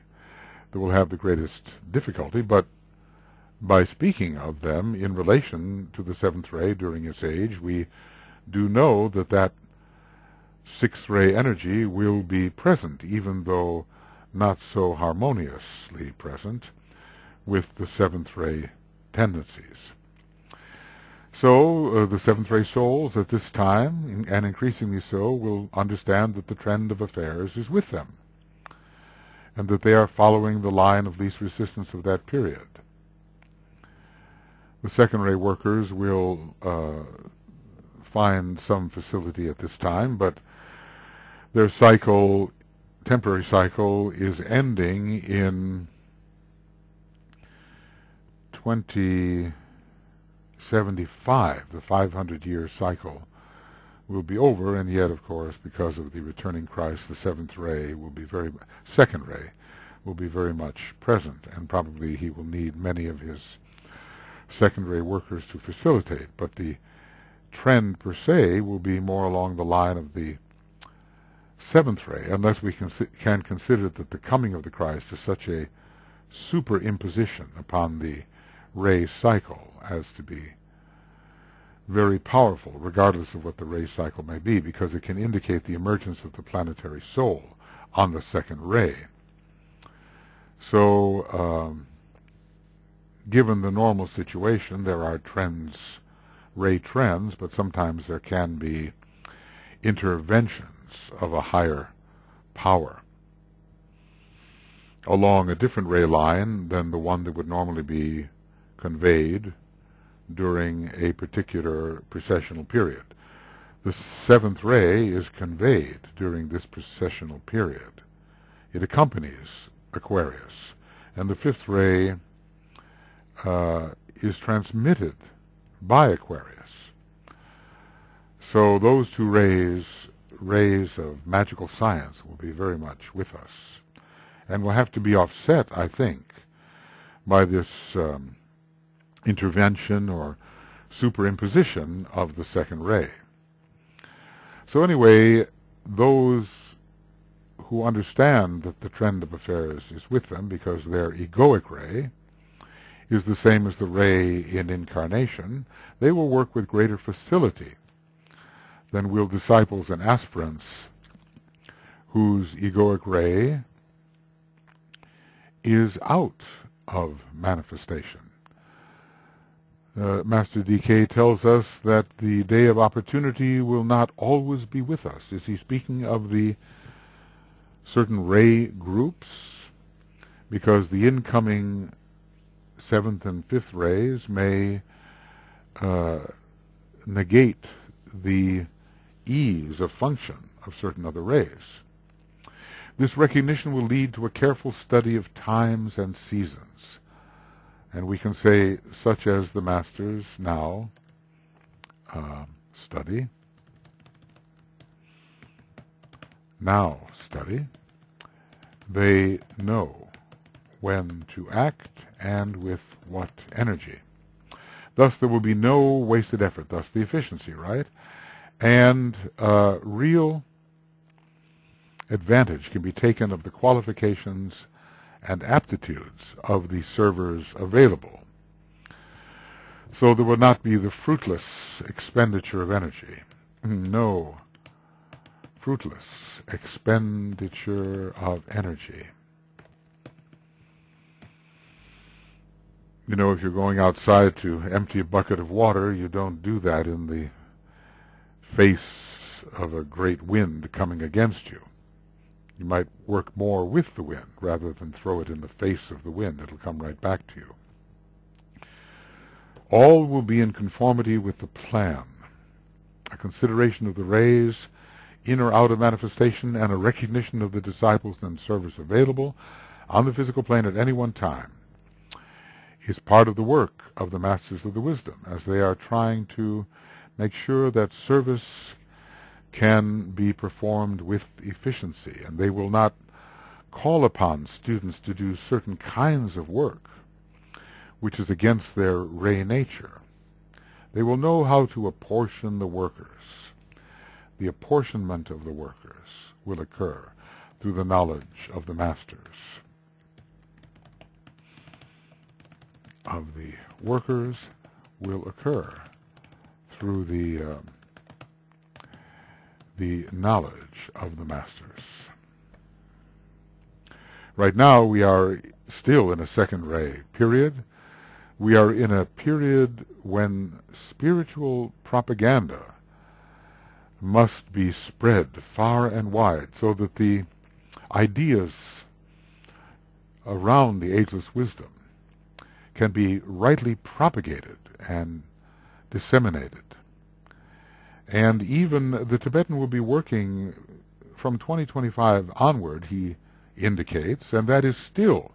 Speaker 1: that will have the greatest difficulty, but by speaking of them in relation to the seventh ray during its age, we do know that that sixth ray energy will be present, even though not so harmoniously present, with the seventh ray tendencies. So the seventh ray souls at this time, and increasingly so, will understand that the trend of affairs is with them, and that they are following the line of least resistance of that period. The second ray workers will find some facility at this time, but their cycle, temporary cycle, is ending in 2075. The 500-year cycle will be over, and yet, of course, because of the returning Christ, the seventh ray will be second ray will be very much present, and probably he will need many of his second ray workers to facilitate, but the trend per se will be more along the line of the seventh ray, unless we can consider that the coming of the Christ is such a superimposition upon the ray cycle as to be very powerful, regardless of what the ray cycle may be, because it can indicate the emergence of the planetary soul on the second ray. So, given the normal situation, there are trends, ray trends, but sometimes there can be interventions of a higher power along a different ray line than the one that would normally be conveyed during a particular precessional period. The seventh ray is conveyed during this precessional period. It accompanies Aquarius, and the fifth ray is transmitted by Aquarius. So those two rays of magical science will be very much with us, and will have to be offset, I think, by this intervention or superimposition of the second ray. So anyway, those who understand that the trend of affairs is with them, because their egoic ray is the same as the ray in incarnation, they will work with greater facility than will disciples and aspirants whose egoic ray is out of manifestation. Master DK tells us that the day of opportunity will not always be with us. Is he speaking of the certain ray groups? Because the incoming seventh and fifth rays may negate the ease of function of certain other rays. This recognition will lead to a careful study of times and seasons, and we can say, such as the masters now study, they know when to act and with what energy. Thus there will be no wasted effort, thus the efficiency, right? And real advantage can be taken of the qualifications and aptitudes of the servers available. So there will not be the fruitless expenditure of energy. No fruitless expenditure of energy. You know, if you're going outside to empty a bucket of water, you don't do that in the face of a great wind coming against you. You might work more with the wind rather than throw it in the face of the wind. It'll come right back to you. All will be in conformity with the plan. A consideration of the rays, in or out of manifestation, and a recognition of the disciples and service available on the physical plane at any one time is part of the work of the Masters of the Wisdom, as they are trying to make sure that service can be performed with efficiency, and they will not call upon students to do certain kinds of work which is against their ray nature. They will know how to apportion the workers. The apportionment of the workers will occur through the knowledge of the Masters. Of the workers will occur through the knowledge of the Masters. Right now we are still in a second ray period. We are in a period when spiritual propaganda must be spread far and wide so that the ideas around the ageless wisdom can be rightly propagated and disseminated. And even the Tibetan will be working from 2025 onward, he indicates, and that is still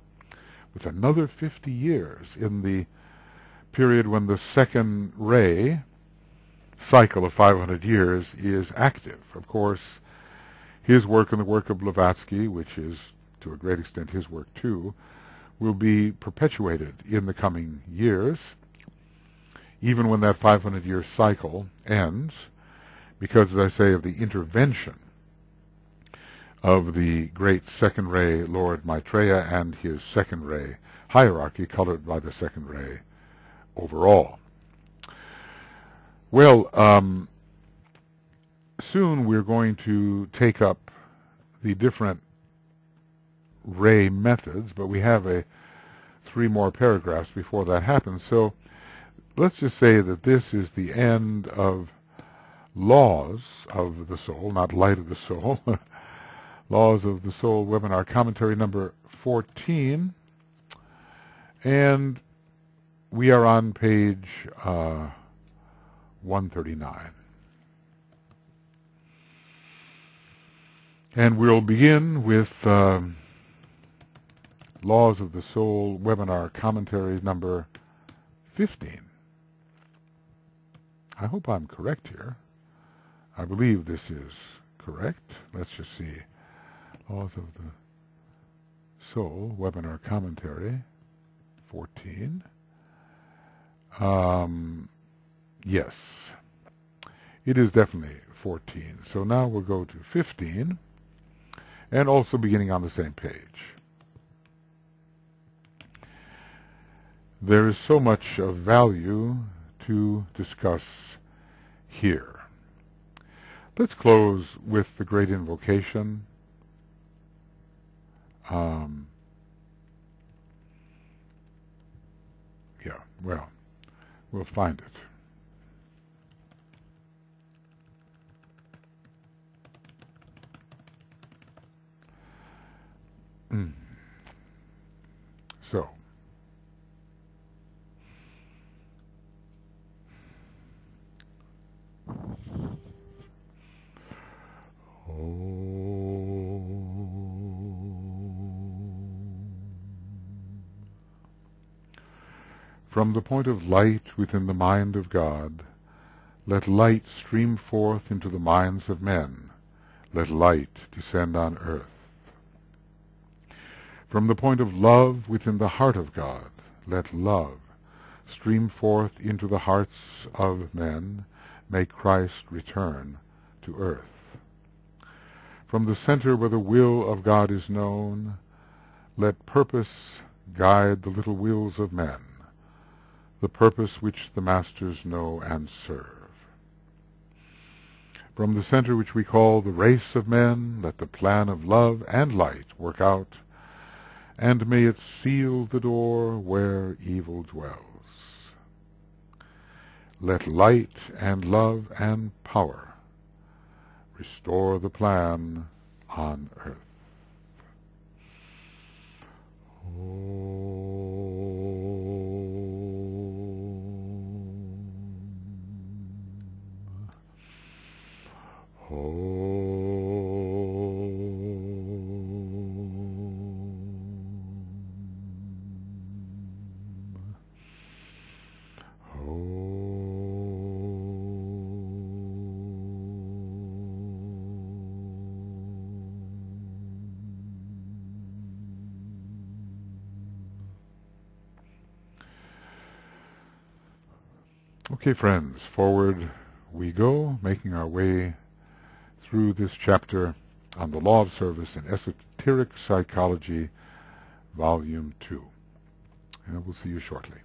Speaker 1: with another 50 years in the period when the second ray cycle of 500 years is active. Of course, his work and the work of Blavatsky, which is to a great extent his work too, will be perpetuated in the coming years, even when that 500-year cycle ends, because, as I say, of the intervention of the great second ray Lord Maitreya and his second ray hierarchy, colored by the second ray overall. Well, soon we're going to take up the different ray methods, but we have 3 more paragraphs before that happens. So let's just say that this is the end of Laws of the Soul, not Light of the Soul, Laws of the Soul webinar commentary number 14, and we are on page 139. And we'll begin with Laws of the Soul webinar commentary number 15. I hope I'm correct here. I believe this is correct. Let's just see. Laws of the Soul webinar commentary 14. Yes, it is definitely 14. So now we'll go to 15, and also beginning on the same page. There is so much of value to discuss here. Let's close with the great invocation. Yeah, well, we'll find it. So, from the point of light within the mind of God, let light stream forth into the minds of men. Let light descend on earth. From the point of love within the heart of God, let love stream forth into the hearts of men. May Christ return to earth. From the center where the will of God is known, let purpose guide the little wills of men, the purpose which the Masters know and serve. From the center which we call the race of men, let the plan of love and light work out, and may it seal the door where evil dwells. Let light and love and power restore the plan on earth. Okay, friends, forward we go, making our way through this chapter on the law of service in Esoteric Psychology, Volume 2. And we'll see you shortly.